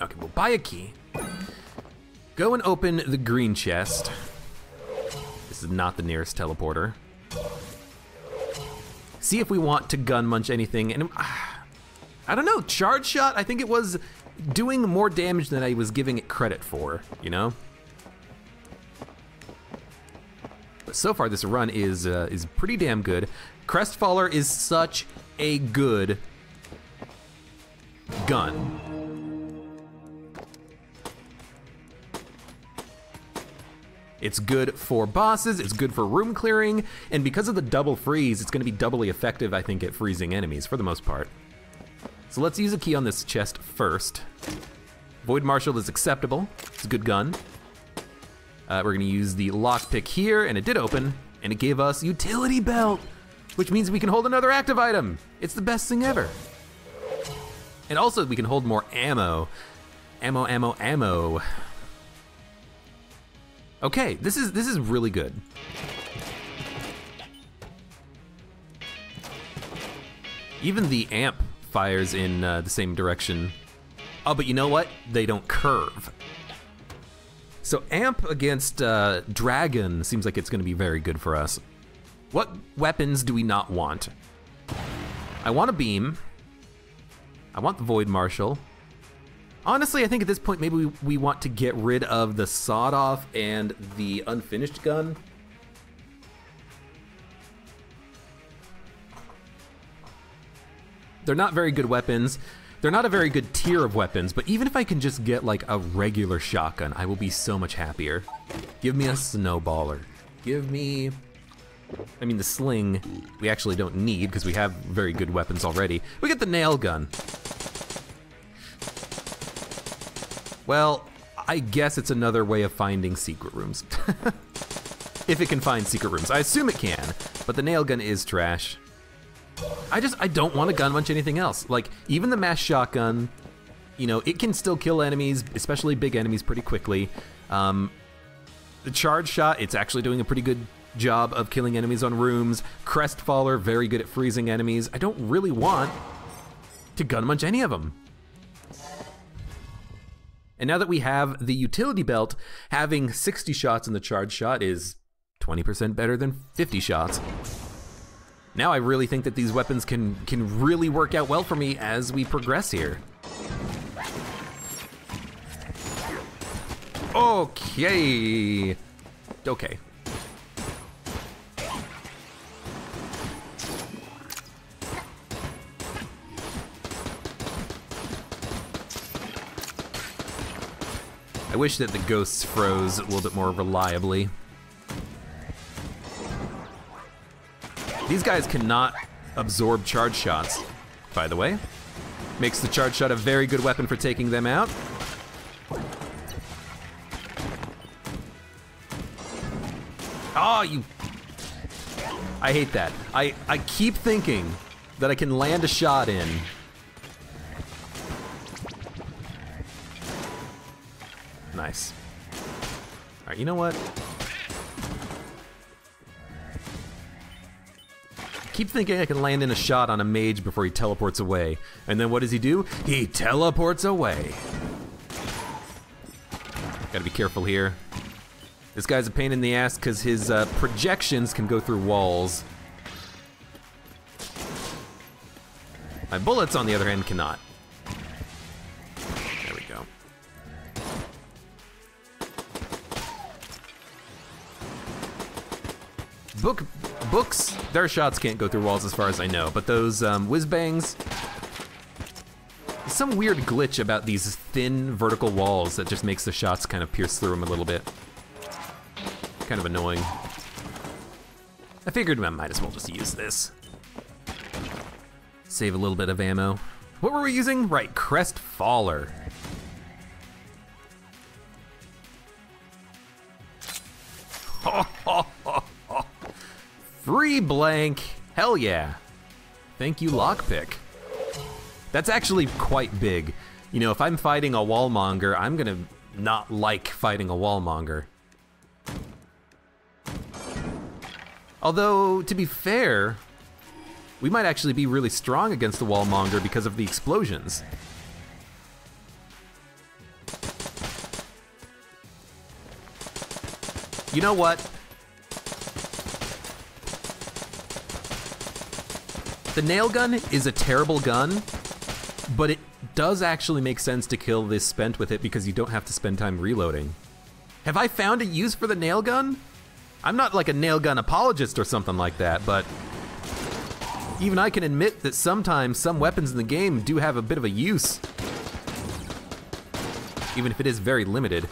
Okay, we'll buy a key. Go and open the green chest. This is not the nearest teleporter. See if we want to gun munch anything, and I don't know, charge shot, I think it was doing more damage than I was giving it credit for, you know? But so far this run is pretty damn good. Crestfaller is such a good gun. It's good for bosses, it's good for room clearing, and because of the double freeze, it's gonna be doubly effective, I think, at freezing enemies, for the most part. So let's use a key on this chest first. Void Marshal is acceptable, it's a good gun. We're gonna use the lockpick here, and it did open, and it gave us Utility Belt, which means we can hold another active item. It's the best thing ever. And also, we can hold more ammo. Ammo. Okay, this is really good. Even the amp fires in the same direction. Oh, but you know what? They don't curve. So amp against dragon seems like it's gonna be very good for us. What weapons do we not want? I want a beam. I want the Void Marshal. Honestly, I think at this point, maybe we want to get rid of the sawed-off and the unfinished gun. They're not very good weapons. They're not a very good tier of weapons, but even if I can just get like a regular shotgun, I will be so much happier. Give me a snowballer. Give me... I mean, the sling we actually don't need because we have very good weapons already. We get the nail gun. Well, I guess it's another way of finding secret rooms. If it can find secret rooms. I assume it can, but the nail gun is trash. I don't want to gun munch anything else. Like, even the mass shotgun, you know, it can still kill enemies, especially big enemies, pretty quickly. The charge shot, it's actually doing a pretty good job of killing enemies on rooms. Crestfaller, very good at freezing enemies. I don't really want to gun munch any of them. And now that we have the utility belt, having 60 shots in the charge shot is 20% better than 50 shots. Now I really think that these weapons can really work out well for me as we progress here. Okay. Okay. I wish that the ghosts froze a little bit more reliably. These guys cannot absorb charge shots, by the way. Makes the charge shot a very good weapon for taking them out. Oh, you... I hate that. I keep thinking that I can land a shot in. Nice. All right, you know what? Keep thinking I can land in a shot on a mage before he teleports away. And then what does he do? He teleports away. Gotta be careful here. This guy's a pain in the ass because his projections can go through walls. My bullets, on the other hand, cannot. There we go. Books, their shots can't go through walls as far as I know, but those whiz bangs, some weird glitch about these thin vertical walls that just makes the shots kind of pierce through them a little bit. Kind of annoying. I figured I might as well just use this. Save a little bit of ammo. What were we using? Right, Crest Faller. Free blank, hell yeah. Thank you, lockpick. That's actually quite big. You know, if I'm fighting a wallmonger, I'm gonna not like fighting a wallmonger. Although, to be fair, we might actually be really strong against the wallmonger because of the explosions. You know what? The nail gun is a terrible gun, but it does actually make sense to kill this spent with it because you don't have to spend time reloading. Have I found a use for the nail gun? I'm not like a nail gun apologist or something like that, but even I can admit that sometimes some weapons in the game do have a bit of a use. Even if it is very limited.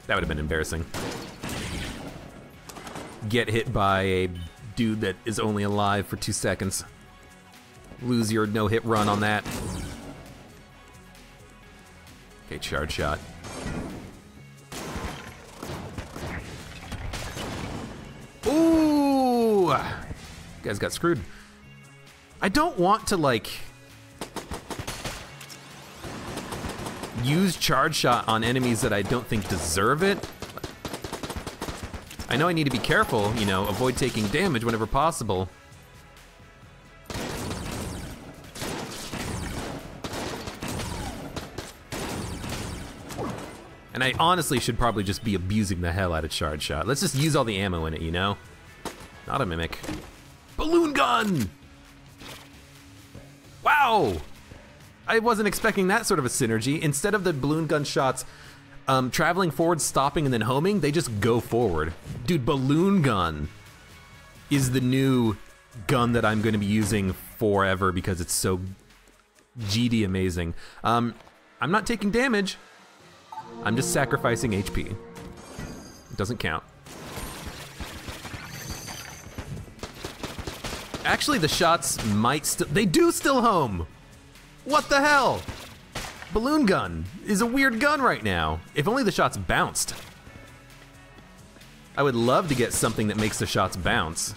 That would have been embarrassing. Get hit by a dude that is only alive for 2 seconds. Lose your no-hit run on that. Okay, charge shot. Ooh! You guys got screwed. I don't want to, like, use charge shot on enemies that I don't think deserve it. I know I need to be careful, you know, avoid taking damage whenever possible. And I honestly should probably just be abusing the hell out of charge shot. Let's just use all the ammo in it, you know? Not a mimic. Balloon gun! Wow! I wasn't expecting that sort of a synergy. Instead of the balloon gun shots traveling forward, stopping, and then homing, they just go forward. Dude, balloon gun is the new gun that I'm gonna be using forever because it's so GD amazing. I'm not taking damage. I'm just sacrificing HP. It doesn't count. Actually, the shots might still, they do still home. What the hell? Balloon gun is a weird gun right now. If only the shots bounced. I would love to get something that makes the shots bounce.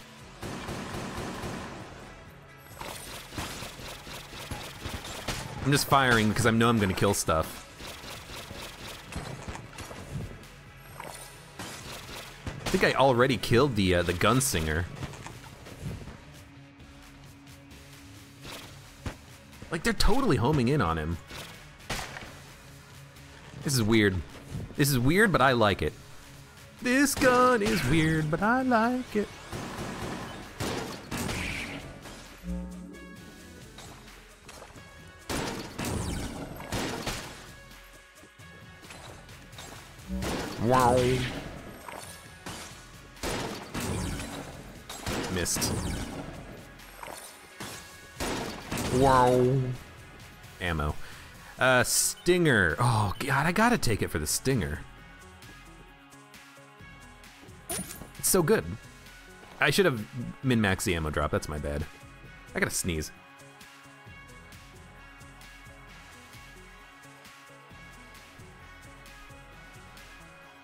I'm just firing because I know I'm gonna kill stuff. I think I already killed the gunslinger. Like, they're totally homing in on him. This is weird. This is weird, but I like it. This gun is weird, but I like it. Wow. Missed. Wow. Ammo. Stinger. Oh God, I gotta take it for the stinger. It's so good. I should have min-maxed the ammo drop, that's my bad. I gotta sneeze.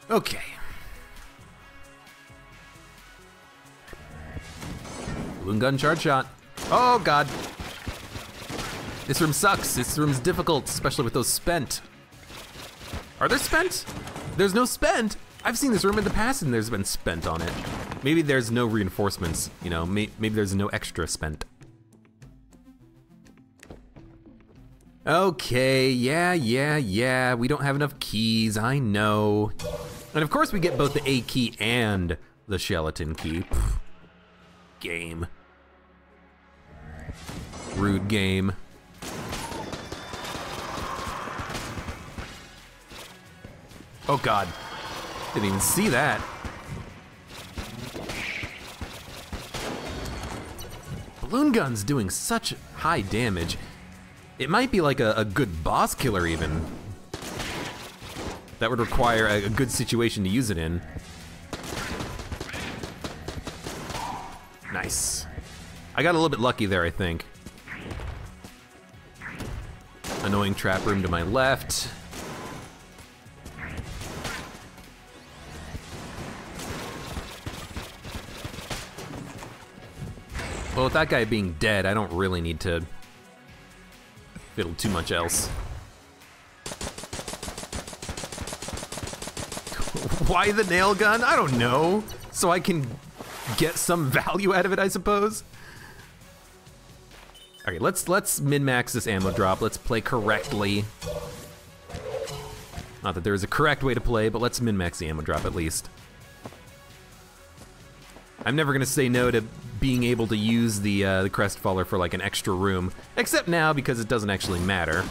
Okay. Balloon gun charge shot. Oh God. This room sucks. This room's difficult, especially with those spent. Are there spent? There's no spent. I've seen this room in the past and there's been spent on it. Maybe there's no reinforcements, you know, maybe there's no extra spent. Okay, yeah, we don't have enough keys, I know. And of course we get both the A key and the skeleton key. Pfft. Game. Rude game. Oh God, didn't even see that. Balloon gun's doing such high damage. It might be like a good boss killer even. That would require a good situation to use it in. Nice. I got a little bit lucky there, I think. Annoying trap room to my left. Well, with that guy being dead, I don't really need to fiddle too much else. Why the nail gun? I don't know. So I can get some value out of it, I suppose. Okay, let's min-max this ammo drop. Let's play correctly. Not that there is a correct way to play, but let's min-max the ammo drop at least. I'm never gonna say no to being able to use the Crestfaller for like an extra room, except now because it doesn't actually matter.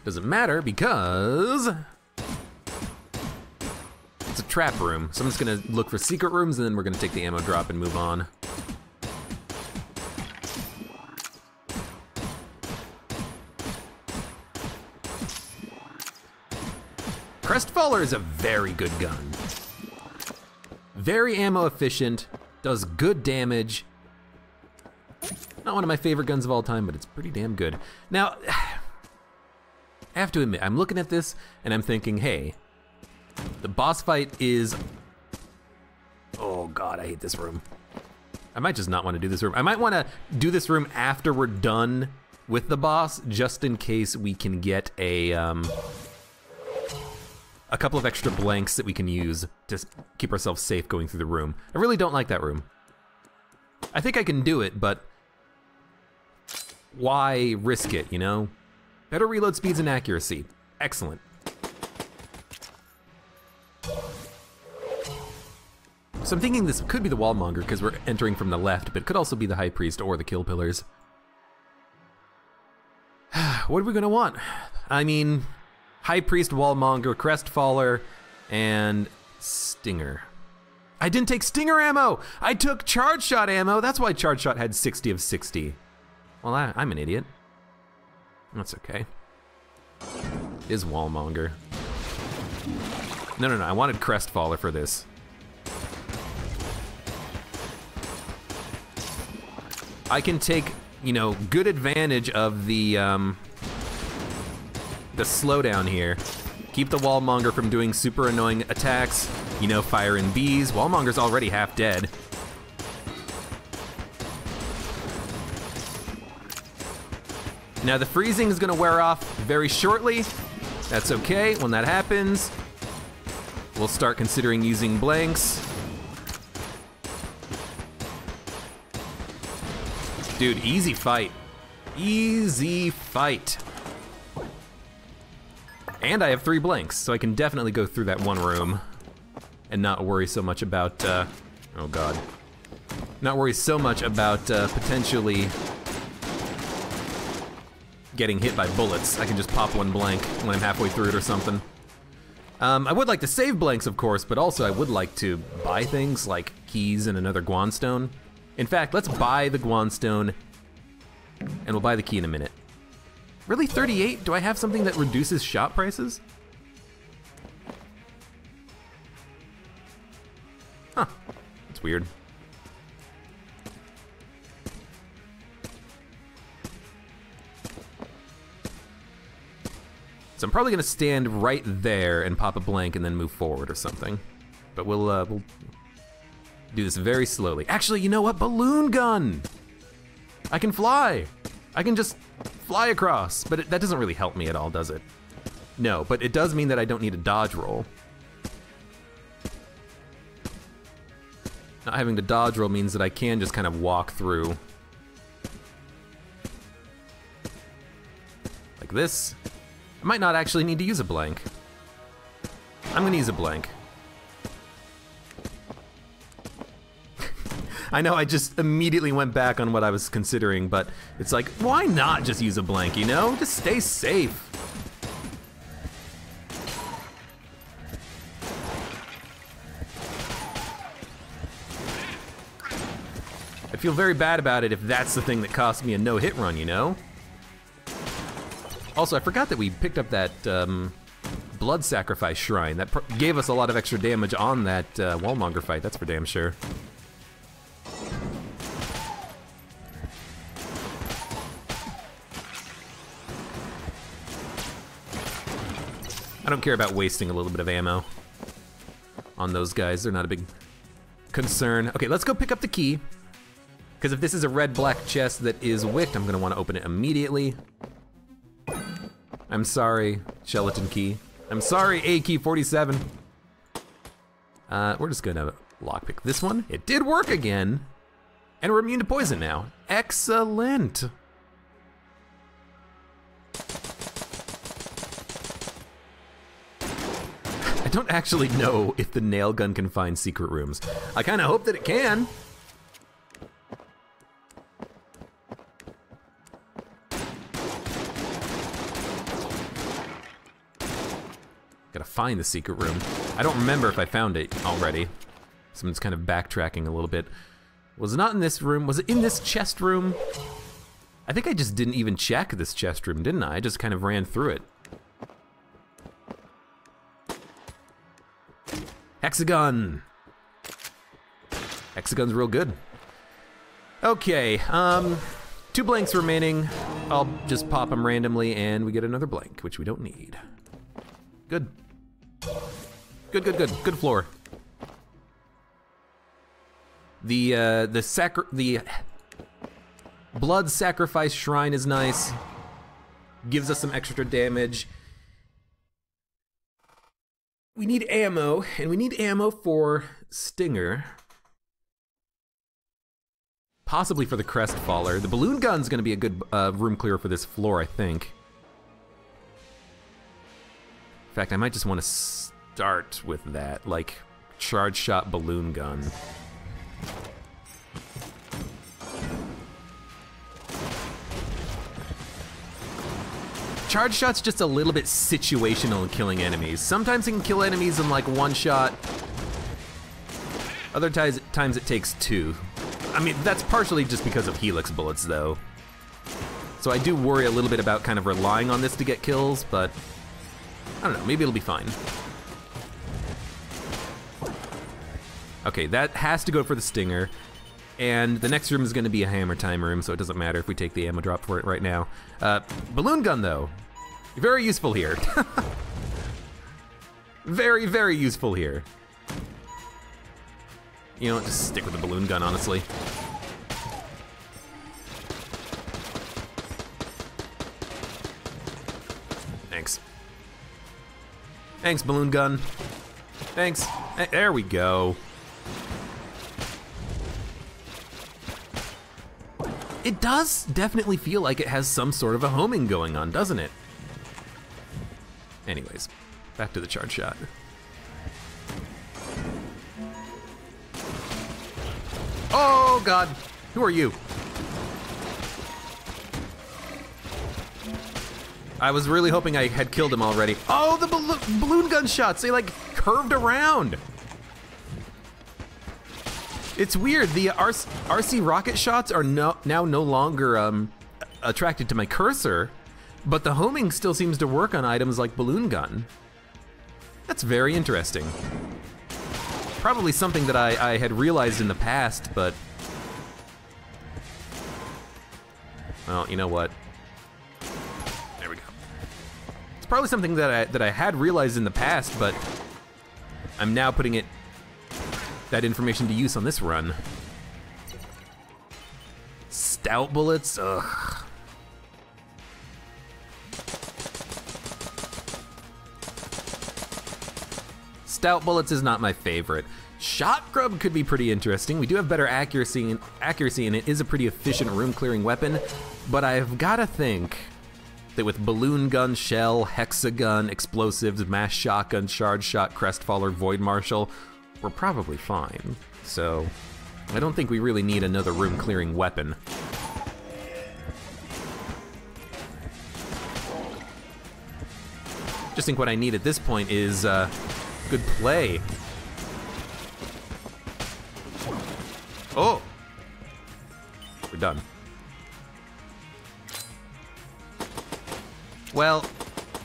Doesn't matter because it's a trap room. So I'm just gonna look for secret rooms and then we're gonna take the ammo drop and move on. Crestfaller is a very good gun. Very ammo efficient, does good damage. Not one of my favorite guns of all time, but it's pretty damn good. Now, I have to admit, I'm looking at this and I'm thinking, hey, the boss fight is, oh God, I hate this room. I might just not want to do this room. I might want to do this room after we're done with the boss, just in case we can get a couple of extra blanks that we can use to keep ourselves safe going through the room. I really don't like that room. I think I can do it, but why risk it, you know? Better reload speeds and accuracy. Excellent. So I'm thinking this could be the Wallmonger because we're entering from the left, but it could also be the High Priest or the Kill Pillars. What are we gonna want? I mean, High Priest, Wallmonger, Crestfaller, and Stinger. I didn't take Stinger ammo! I took Charge Shot ammo! That's why Charge Shot had 60 of 60. Well, I'm an idiot. That's okay. It is Wallmonger. No, I wanted Crestfaller for this. I can take, you know, good advantage of the slowdown here. Keep the Wallmonger from doing super annoying attacks, you know, firing bees. Wallmonger's already half dead. Now the freezing is gonna wear off very shortly. That's okay, when that happens, we'll start considering using blanks. Dude, easy fight. Easy fight. And I have 3 blanks, so I can definitely go through that one room and not worry so much about, oh God. Not worry so much about potentially getting hit by bullets. I can just pop one blank when I'm halfway through it or something. I would like to save blanks, of course, but also I would like to buy things like keys and another Guanstone. In fact, let's buy the Guanstone, and we'll buy the key in a minute. Really, 38? Do I have something that reduces shop prices? Huh, that's weird. So I'm probably gonna stand right there and pop a blank and then move forward or something. But we'll do this very slowly. Actually, you know what? Balloon gun! I can fly! I can just fly across, but that doesn't really help me at all, does it? No, but it does mean that I don't need a dodge roll. Not having to dodge roll means that I can just kind of walk through. Like this. I might not actually need to use a blank. I'm gonna use a blank. I know I just immediately went back on what I was considering, but it's like, why not just use a blank, you know? Just stay safe. I feel very bad about it if that's the thing that cost me a no-hit run, you know? Also, I forgot that we picked up that blood sacrifice shrine. That gave us a lot of extra damage on that wallmonger fight, that's for damn sure. I don't care about wasting a little bit of ammo on those guys. They're not a big concern. Okay, let's go pick up the key. Because if this is a red-black chest that is wicked, I'm gonna want to open it immediately. I'm sorry, Skeleton Key. I'm sorry, A Key 47. We're just gonna lockpick this one. It did work again. And we're immune to poison now. Excellent. I don't actually know if the nail gun can find secret rooms. I kind of hope that it can. Gotta find the secret room. I don't remember if I found it already. So I'm just kind of backtracking a little bit. Was it not in this room? Was it in this chest room? I think I just didn't even check this chest room, didn't I? I just kind of ran through it. Hexagon! Hexagon's real good. Okay, 2 blanks remaining. I'll just pop them randomly and we get another blank, which we don't need. Good. Good, good, good. Good floor. The blood sacrifice shrine is nice. Gives us some extra damage. We need ammo, and we need ammo for Stinger. Possibly for the Crestfaller. The balloon gun's gonna be a good room clear for this floor, I think. In fact, I might just want to start with that, like charge shot balloon gun. Charge shot's just a little bit situational in killing enemies. Sometimes it can kill enemies in like 1 shot. Other times it takes 2. I mean, that's partially just because of helix bullets though. So I do worry a little bit about kind of relying on this to get kills, but I don't know, maybe it'll be fine. Okay, that has to go for the Stinger. And the next room is gonna be a hammer time room, so it doesn't matter if we take the ammo drop for it right now. Balloon gun though, very useful here. Very, very useful here. You know what, just stick with the balloon gun, honestly. Thanks. Thanks, balloon gun. Thanks. There we go. It does definitely feel like it has some sort of a homing going on, doesn't it? Anyways, back to the charge shot. Oh God, who are you? I was really hoping I had killed him already. Oh, the balloon gun shots, they like curved around. It's weird, the RC rocket shots are now no longer attracted to my cursor, but the homing still seems to work on items like balloon gun. That's very interesting. Probably something that I had realized in the past, but... Well, you know what? There we go. It's probably something that I had realized in the past, but I'm now putting that information to use on this run. Stout bullets, ugh. Stout bullets is not my favorite. Shot grub could be pretty interesting. We do have better accuracy and it is a pretty efficient room clearing weapon, but I've gotta think that with balloon gun, shell, hexagon, explosives, mass shotgun, charge shot, crestfaller, void marshal, we're probably fine. So I don't think we really need another room clearing weapon. Just think what I need at this point is good play. Oh! We're done. Well,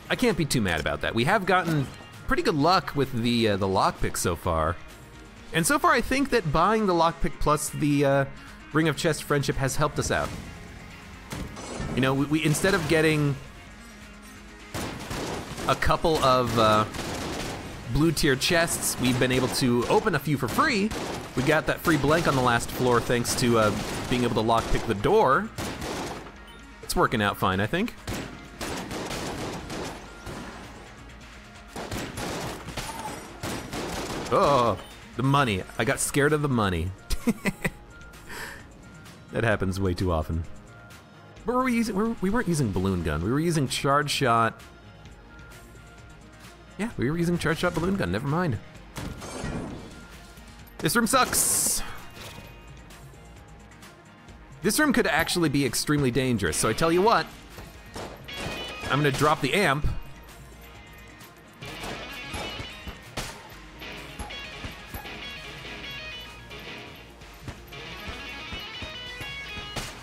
I can't be too mad about that. We have gotten pretty good luck with the lockpick so far. And so far, I think that buying the lockpick plus the Ring of Chest Friendship has helped us out. You know, we instead of getting a couple of blue tier chests, we've been able to open a few for free. We got that free blank on the last floor thanks to being able to lockpick the door. It's working out fine, I think. Oh, the money. I got scared of the money. That happens way too often. What were we using? We weren't using balloon gun. We were using charge shot. Yeah, we were using charge shot balloon gun. Never mind. This room sucks. This room could actually be extremely dangerous. So I tell you what, I'm gonna drop the amp.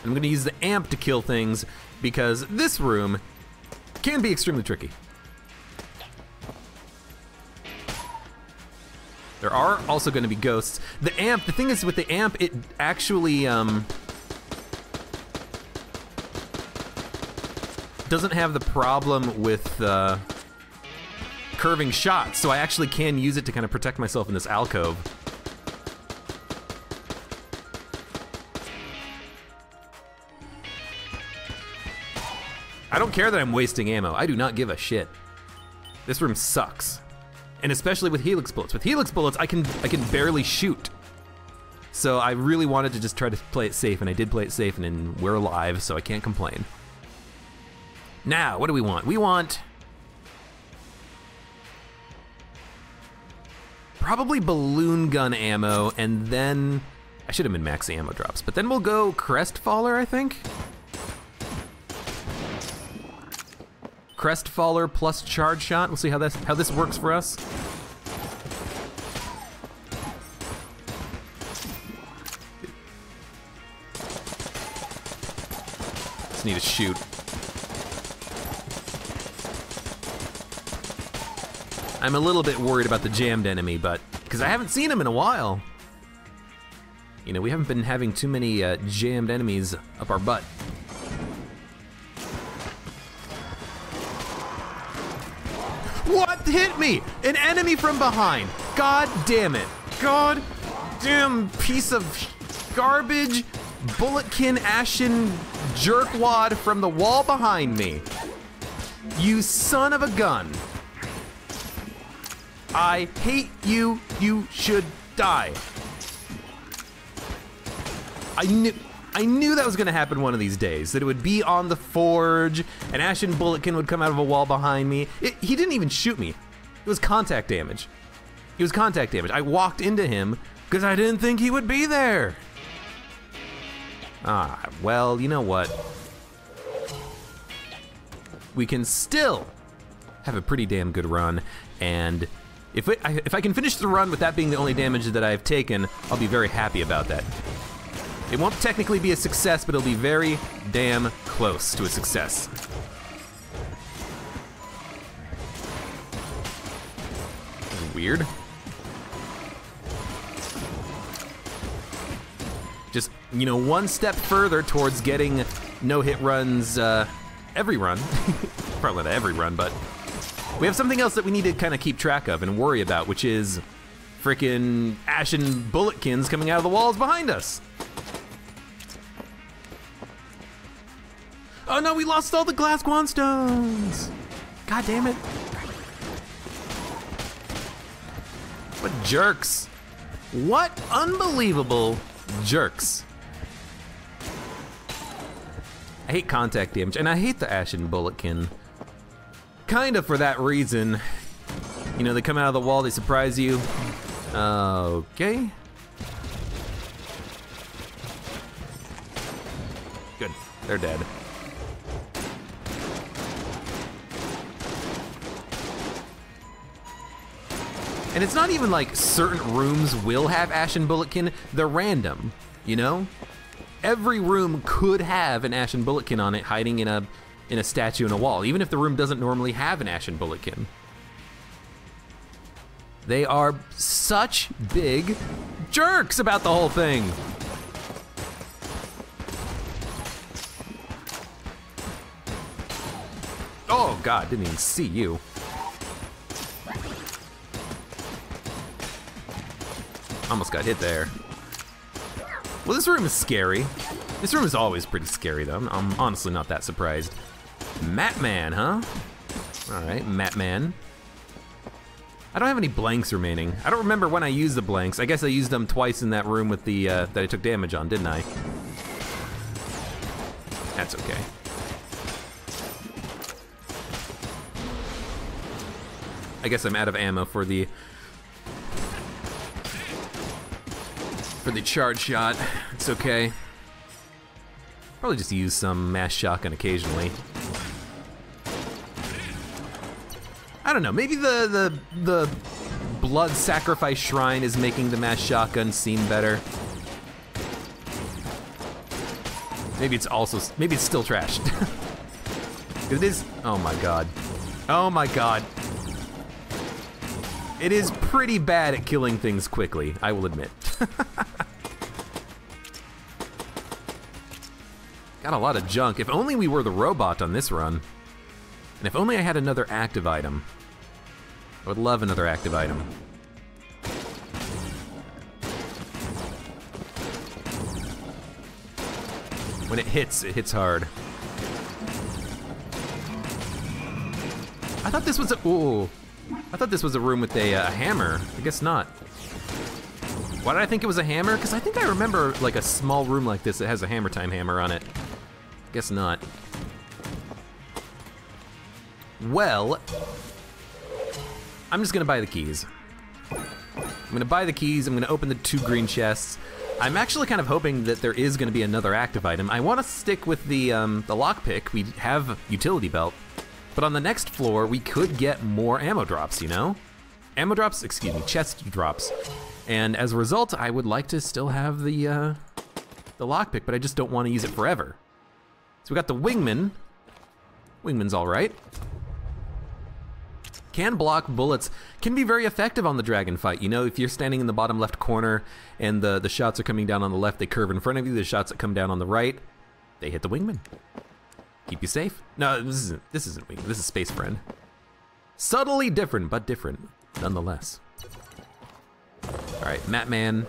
I'm gonna use the amp to kill things because this room can be extremely tricky. There are also gonna be ghosts. The amp, the thing is with the amp, it actually doesn't have the problem with curving shots, so I actually can use it to kind of protect myself in this alcove. I don't care that I'm wasting ammo. I do not give a shit. This room sucks. And especially with helix bullets. With helix bullets, I can barely shoot. So I really wanted to just try to play it safe, and I did play it safe, and then we're alive, so I can't complain. Now, what do we want? We want probably balloon gun ammo, and then I should have been max ammo drops, but then we'll go Crestfaller, I think. Crestfaller plus charge shot. We'll see how this works for us. Just need to shoot. I'm a little bit worried about the jammed enemy, but because I haven't seen him in a while. You know, we haven't been having too many jammed enemies up our butt. What hit me? An enemy from behind. God damn it. God damn piece of garbage, bulletkin ashen jerkwad from the wall behind me. You son of a gun. I hate you. You should die. I knew that was gonna happen one of these days, that it would be on the forge, an ashen bulletkin would come out of a wall behind me. He didn't even shoot me. It was contact damage. It was contact damage. I walked into him because I didn't think he would be there. Ah, well, you know what? We can still have a pretty damn good run, and if I can finish the run with that being the only damage that I've taken, I'll be very happy about that. It won't technically be a success, but it'll be very damn close to a success. Weird. Just, you know, one step further towards getting no-hit runs every run. Probably not every run, but we have something else that we need to kind of keep track of and worry about, which is frickin' ashen bulletkins coming out of the walls behind us. Oh no, we lost all the glass Guanstones! God damn it. What jerks. What unbelievable jerks. I hate contact damage, and I hate the ashen bulletkin. Kinda for that reason. You know, they come out of the wall, they surprise you. Okay. Good, they're dead. And it's not even like certain rooms will have ashen bulletkin, they're random, you know? every room could have an Ashen Bulletkin on it hiding in a statue in a wall, even if the room doesn't normally have an Ashen Bulletkin. They are such big jerks about the whole thing. Oh God, didn't even see you. Almost got hit there. Well, this room is scary. This room is always pretty scary though. I'm honestly not that surprised. Matman, huh? All right, Matman. I don't have any blanks remaining. I don't remember when I used the blanks. I guess I used them twice in that room with the, that I took damage on, didn't I? That's okay. I guess I'm out of ammo for the charge shot. It's okay. Probably just use some mass shotgun occasionally. I don't know, maybe the blood sacrifice shrine is making the mass shotgun seem better. Maybe it's still trashed. It is, oh my God. Oh my God. It is pretty bad at killing things quickly, I will admit. Got a lot of junk. If only we were the robot on this run. And if only I had another active item. I would love another active item. When it hits hard. I thought this was a, ooh. I thought this was a room with a hammer. I guess not. Why did I think it was a hammer? Because I think I remember like a small room like this that has a hammer time hammer on it. Guess not. Well, I'm just gonna buy the keys. I'm gonna buy the keys, I'm gonna open the 2 green chests. I'm actually kind of hoping that there is gonna be another active item. I wanna stick with the lockpick. We have utility belt. But on the next floor, we could get more ammo drops, you know? Ammo drops, excuse me, chest drops. And as a result, I would like to still have the lockpick, but I just don't wanna use it forever. So we got the wingman. Wingman's all right. Can block bullets, can be very effective on the dragon fight. You know, if you're standing in the bottom left corner and the shots are coming down on the left, they curve in front of you. The shots that come down on the right, they hit the wingman. Keep you safe. No, this isn't wingman, this is Space Friend. Subtly different, but different, nonetheless. All right, Matman.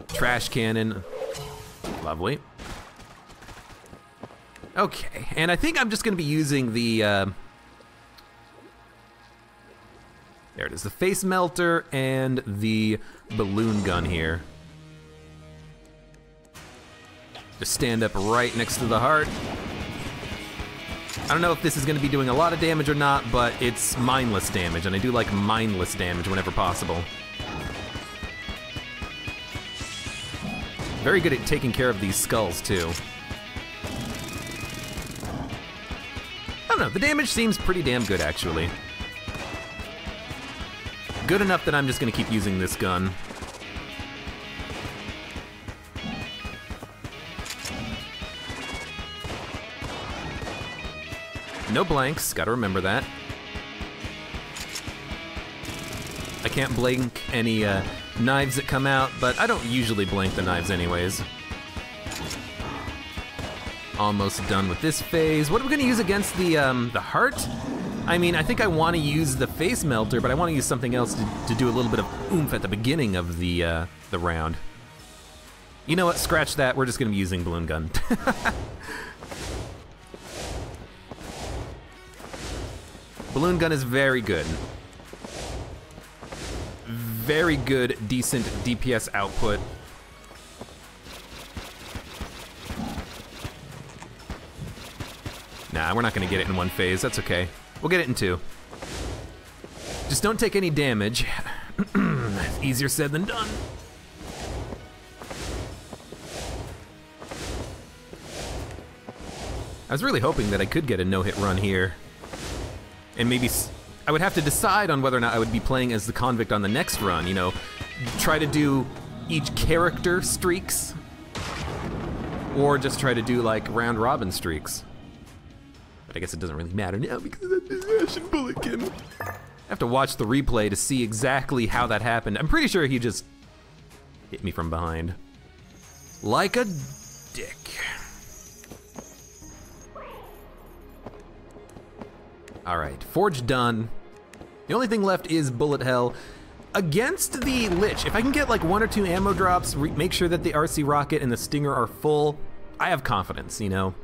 Trash cannon, lovely. Okay, and I think I'm just gonna be using the, there it is, the face melter and the balloon gun here. Just stand up right next to the heart. I don't know if this is gonna be doing a lot of damage or not, but it's mindless damage, and I do like mindless damage whenever possible. Very good at taking care of these skulls, too. I don't know, the damage seems pretty damn good, actually. Good enough that I'm just gonna keep using this gun. No blanks, gotta remember that. I can't blank any knives that come out, but I don't usually blank the knives anyways. Almost done with this phase. What are we gonna use against the heart? I mean, I think I wanna use the face melter, but I wanna use something else to do a little bit of oomph at the beginning of the round. You know what, scratch that, we're just gonna be using balloon gun. Balloon gun is very good. Very good, decent DPS output. Nah, we're not gonna get it in one phase, that's okay. We'll get it in 2. Just don't take any damage. Easier said than done. I was really hoping that I could get a no-hit run here. And maybe I would have to decide on whether or not I would be playing as the convict on the next run, you know, try to do each character streaks, or just try to do like round robin streaks. But I guess it doesn't really matter now because of that Ashen Bulletkin. I have to watch the replay to see exactly how that happened. I'm pretty sure he just hit me from behind. Like a dick. All right, Forge done. The only thing left is Bullet Hell. Against the Lich, if I can get like 1 or 2 ammo drops, make sure that the RC Rocket and the Stinger are full, I have confidence, you know?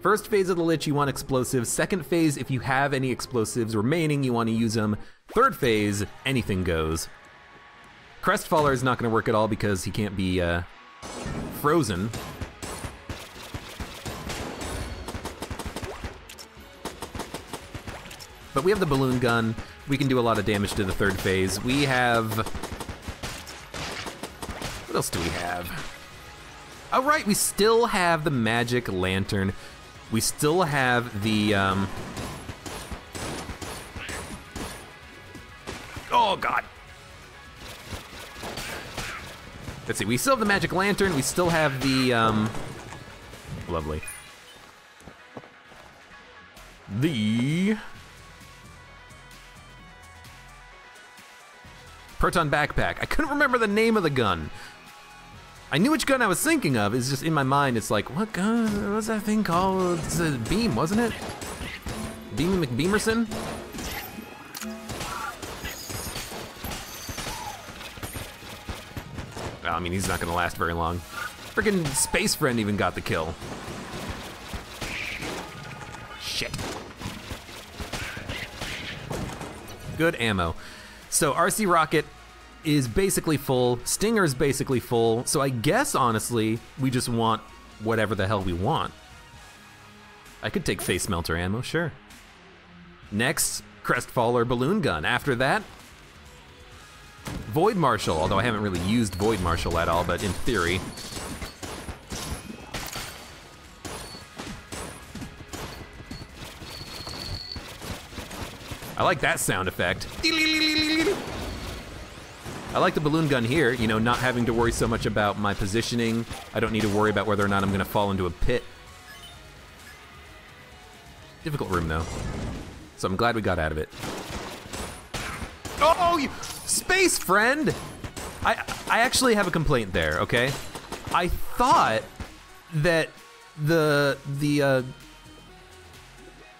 First phase of the Lich, you want explosives. Second phase, if you have any explosives remaining, you want to use them. Third phase, anything goes. Crestfaller is not going to work at all because he can't be frozen. But we have the balloon gun. We can do a lot of damage to the third phase. We have... What else do we have? Oh, right, we still have the magic lantern. We still have the... Oh, God. Let's see, we still have the magic lantern. We still have the... Lovely. The... Proton backpack. I couldn't remember the name of the gun. I knew which gun I was thinking of. It's just in my mind. It's like, what gun? What's that thing called? It's a beam, wasn't it? Beam McBeamerson? Well, I mean, he's not gonna last very long. Freaking Space Friend even got the kill. Shit. Good ammo. So RC Rocket is basically full, Stinger's basically full, so I guess, honestly, we just want whatever the hell we want. I could take Face Melter ammo, sure. Next, Crestfaller Balloon Gun. After that, Void Marshal, although I haven't really used Void Marshal at all, but in theory. I like that sound effect. I like the balloon gun here, you know, not having to worry so much about my positioning. I don't need to worry about whether or not I'm gonna fall into a pit. Difficult room though. So I'm glad we got out of it. Oh, you Space Friend! I actually have a complaint there, okay? I thought that the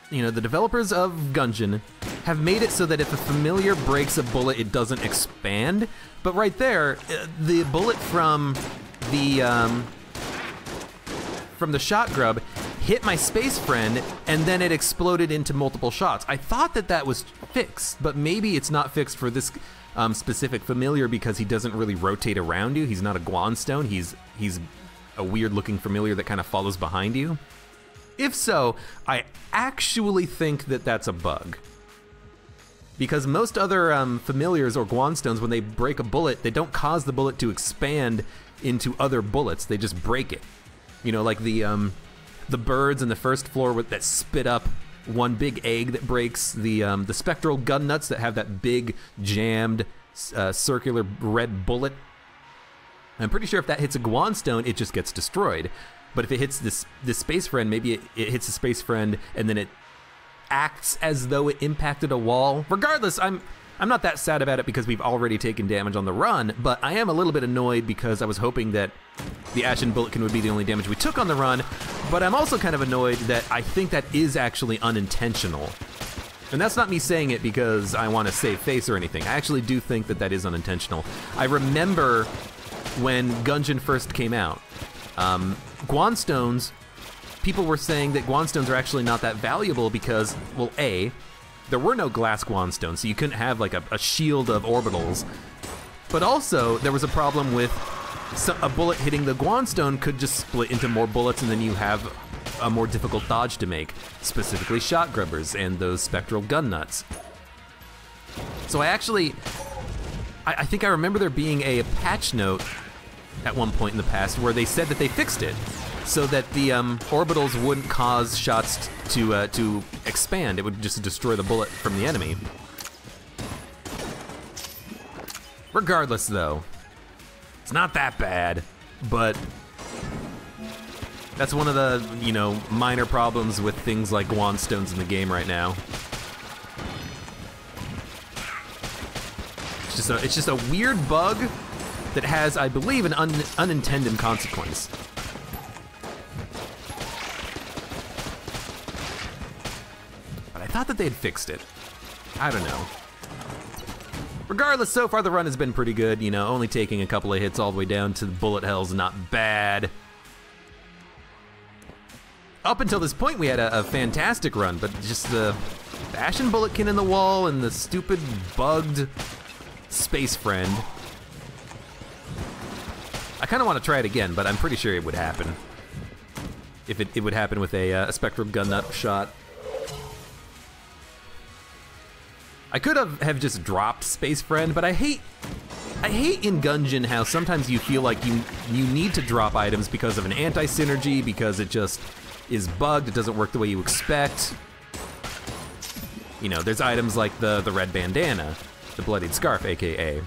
developers of Gungeon have made it so that if a familiar breaks a bullet, it doesn't expand. But right there, the bullet from the shot grub hit my Space Friend, and then it exploded into multiple shots. I thought that that was fixed, but maybe it's not fixed for this specific familiar because he doesn't really rotate around you. He's not a Guanstone. He's a weird-looking familiar that kind of follows behind you. If so, I actually think that that's a bug. Because most other familiars or Guanstones, when they break a bullet, they don't cause the bullet to expand into other bullets. They just break it. You know, like the birds in the first floor that spit up one big egg that breaks, the spectral gun nuts that have that big jammed circular red bullet. I'm pretty sure if that hits a Guanstone, it just gets destroyed. But if it hits this Space Friend, maybe it hits the Space Friend and then it acts as though it impacted a wall. Regardless, I'm not that sad about it because we've already taken damage on the run, but I am a little bit annoyed because I was hoping that the Ashen Bulletkin would be the only damage we took on the run, but I'm also kind of annoyed that I think that is actually unintentional. And that's not me saying it because I want to save face or anything. I actually do think that that is unintentional. I remember when Gungeon first came out, Guanstones, people were saying that Guanstones are actually not that valuable because, well, A, there were no glass Guanstones, so you couldn't have like a shield of orbitals. But also, there was a problem with a bullet hitting the Guanstone could just split into more bullets and then you have a more difficult dodge to make, specifically shot grubbers and those spectral gun nuts. So I think I remember there being a patch note at one point in the past where they said that they fixed it so that the orbitals wouldn't cause shots to expand. It would just destroy the bullet from the enemy. Regardless though, It's not that bad, but that's one of the, you know, minor problems with things like wand stones in the game right now. It's just a weird bug that has, I believe, an unintended consequence. But I thought that they had fixed it. I don't know. Regardless, so far the run has been pretty good, you know, only taking a couple of hits all the way down to the bullet hell's not bad. Up until this point we had a fantastic run, but just the Ashen Bulletkin in the wall and the stupid bugged space friend. I kind of want to try it again, but I'm pretty sure it would happen. If it would happen with a Spectrum gun nut shot. I could have just dropped Space Friend, but I hate in Gungeon how sometimes you feel like you need to drop items because of an anti-synergy, because it just is bugged, it doesn't work the way you expect. You know, there's items like the red bandana, the bloodied scarf, aka.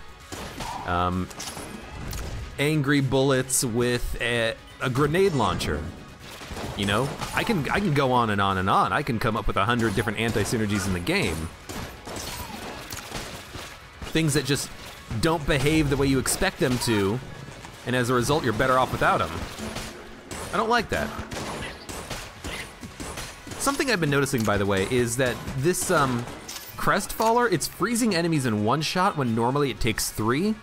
Angry bullets with a grenade launcher. You know, I can go on and on and on. I can come up with 100 different anti-synergies in the game. Things that just don't behave the way you expect them to, and as a result, you're better off without them. I don't like that. Something I've been noticing, by the way, is that this Crestfaller, it's freezing enemies in one shot when normally it takes 3.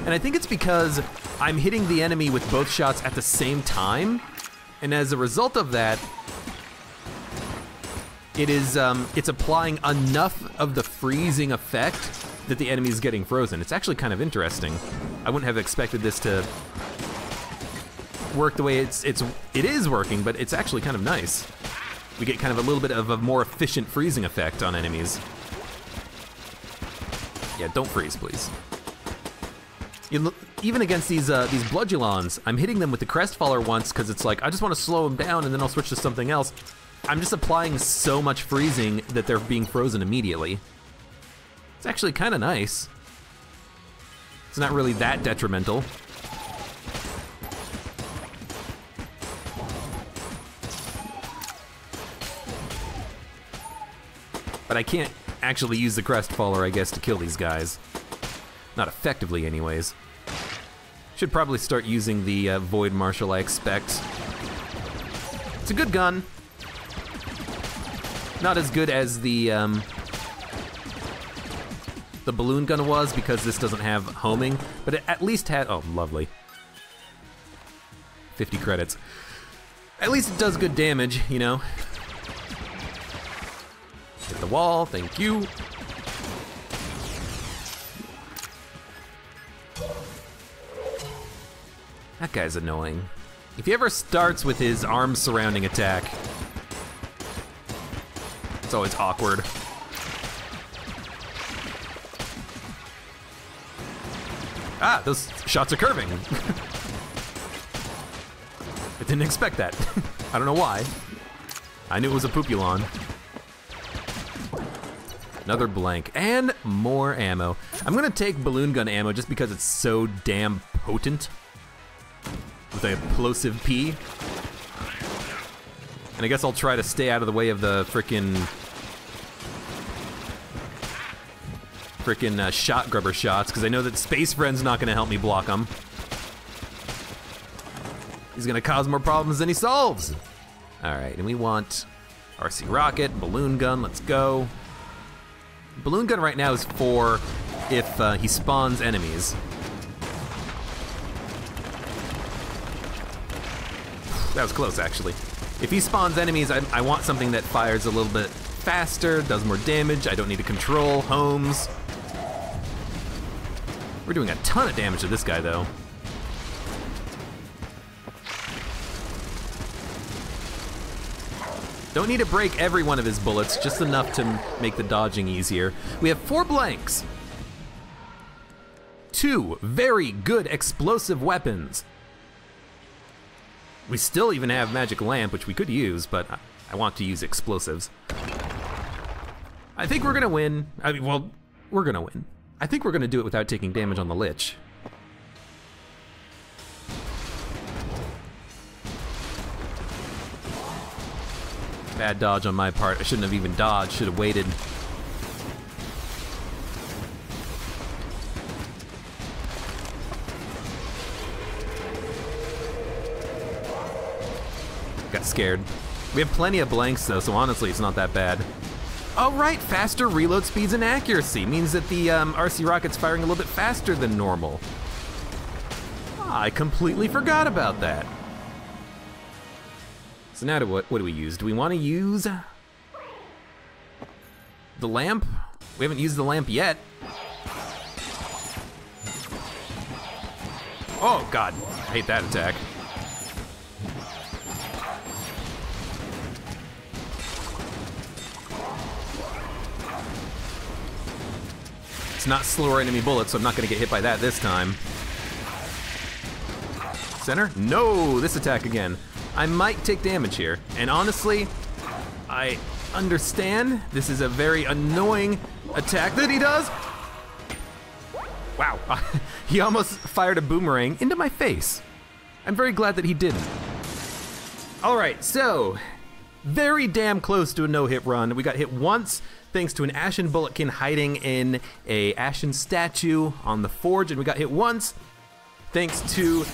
And I think it's because I'm hitting the enemy with both shots at the same time, and as a result of that, it's applying enough of the freezing effect that the enemy is getting frozen. It's actually kind of interesting. I wouldn't have expected this to work the way it is working, but it's actually kind of nice. We get kind of a little bit of a more efficient freezing effect on enemies. Yeah, don't freeze, please. Even against these Bludgeons, I'm hitting them with the Crestfaller once because it's like, I just want to slow them down and then I'll switch to something else. I'm just applying so much freezing that they're being frozen immediately. It's actually kind of nice. It's not really that detrimental. But I can't actually use the Crestfaller, I guess, to kill these guys. Not effectively, anyways. Should probably start using the Void Marshal, I expect. It's a good gun. Not as good as the balloon gun was, because this doesn't have homing, but it at least had, oh, lovely. 50 credits. At least it does good damage, you know. Hit the wall, thank you. That guy's annoying. If he ever starts with his arms surrounding attack, it's always awkward. Ah, those shots are curving. I didn't expect that. I don't know why. I knew it was a Pupulon. Another blank, and more ammo. I'm gonna take balloon gun ammo just because it's so damn potent. With a plosive P. And I guess I'll try to stay out of the way of the frickin' shot grubber shots, because I know that Space Friend's not gonna help me block them. He's gonna cause more problems than he solves. All right, and we want RC rocket, balloon gun, let's go. Balloon gun right now is for if he spawns enemies. That was close, actually. If he spawns enemies, I want something that fires a little bit faster, does more damage, I don't need to control homes. We're doing a ton of damage to this guy, though. Don't need to break every one of his bullets, just enough to make the dodging easier. We have 4 blanks. 2 very good explosive weapons. We still even have Magic Lamp, which we could use, but I want to use explosives. I think we're gonna win. I mean, well, we're gonna win. I think we're gonna do it without taking damage on the Lich. Bad dodge on my part. I shouldn't have even dodged, should have waited. Got scared. We have plenty of blanks though, so honestly it's not that bad. Oh right, faster reload speeds and accuracy means that the RC rocket's firing a little bit faster than normal. I completely forgot about that. So now what do we use? Do we want to use the lamp? We haven't used the lamp yet. Oh God, I hate that attack. It's not slower enemy bullets, so I'm not gonna get hit by that this time. Center? No, this attack again. I might take damage here, and honestly, I understand this is a very annoying attack that he does. Wow, he almost fired a boomerang into my face. I'm very glad that he didn't. All right, so very damn close to a no-hit run. We got hit once thanks to an Ashen Bulletkin hiding in a Ashen statue on the forge, and we got hit once thanks to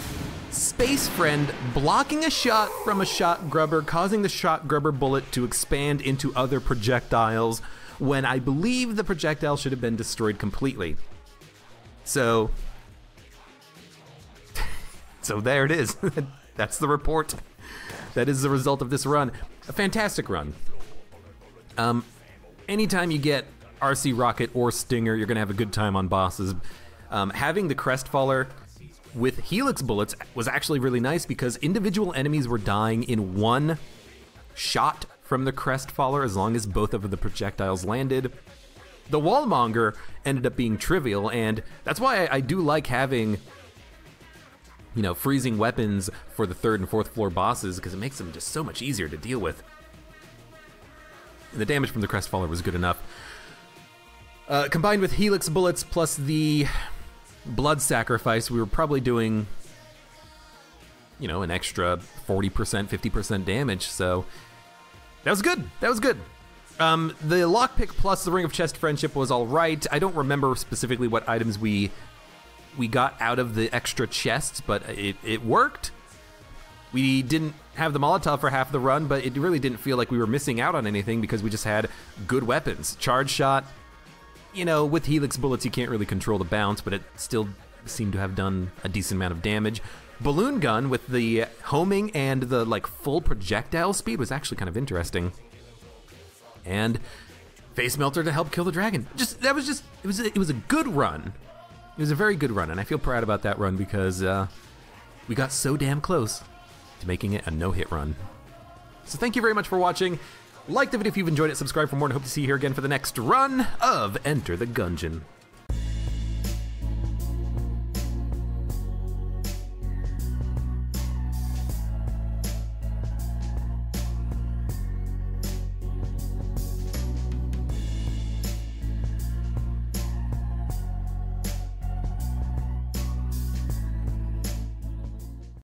Space Friend blocking a shot from a shot grubber, causing the shot grubber bullet to expand into other projectiles when I believe the projectile should have been destroyed completely. So there it is. That's the report. That is the result of this run. A fantastic run. Anytime you get RC Rocket or Stinger, you're gonna have a good time on bosses. Having the Crestfaller with Helix bullets was actually really nice because individual enemies were dying in one shot from the Crestfaller as long as both of the projectiles landed. The Wallmonger ended up being trivial, and that's why I do like having, you know, freezing weapons for the 3rd and 4th floor bosses because it makes them just so much easier to deal with. And the damage from the Crestfaller was good enough. Combined with Helix bullets plus the blood sacrifice, we were probably doing, you know, an extra 40%, 50% damage, so that was good. That was good. The lockpick plus the Ring of Chest Friendship was all right. I don't remember specifically what items we got out of the extra chests, but it worked. We didn't have the Molotov for half the run, but it really didn't feel like we were missing out on anything because we just had good weapons. Charge shot, you know, with Helix bullets you can't really control the bounce, but it still seemed to have done a decent amount of damage. Balloon gun with the homing and the like full projectile speed was actually kind of interesting. And Face Melter to help kill the dragon. It was a good run. It was a very good run, and I feel proud about that run because we got so damn close to making it a no-hit run. So thank you very much for watching. Like the video if you've enjoyed it, subscribe for more, and hope to see you here again for the next run of Enter the Gungeon.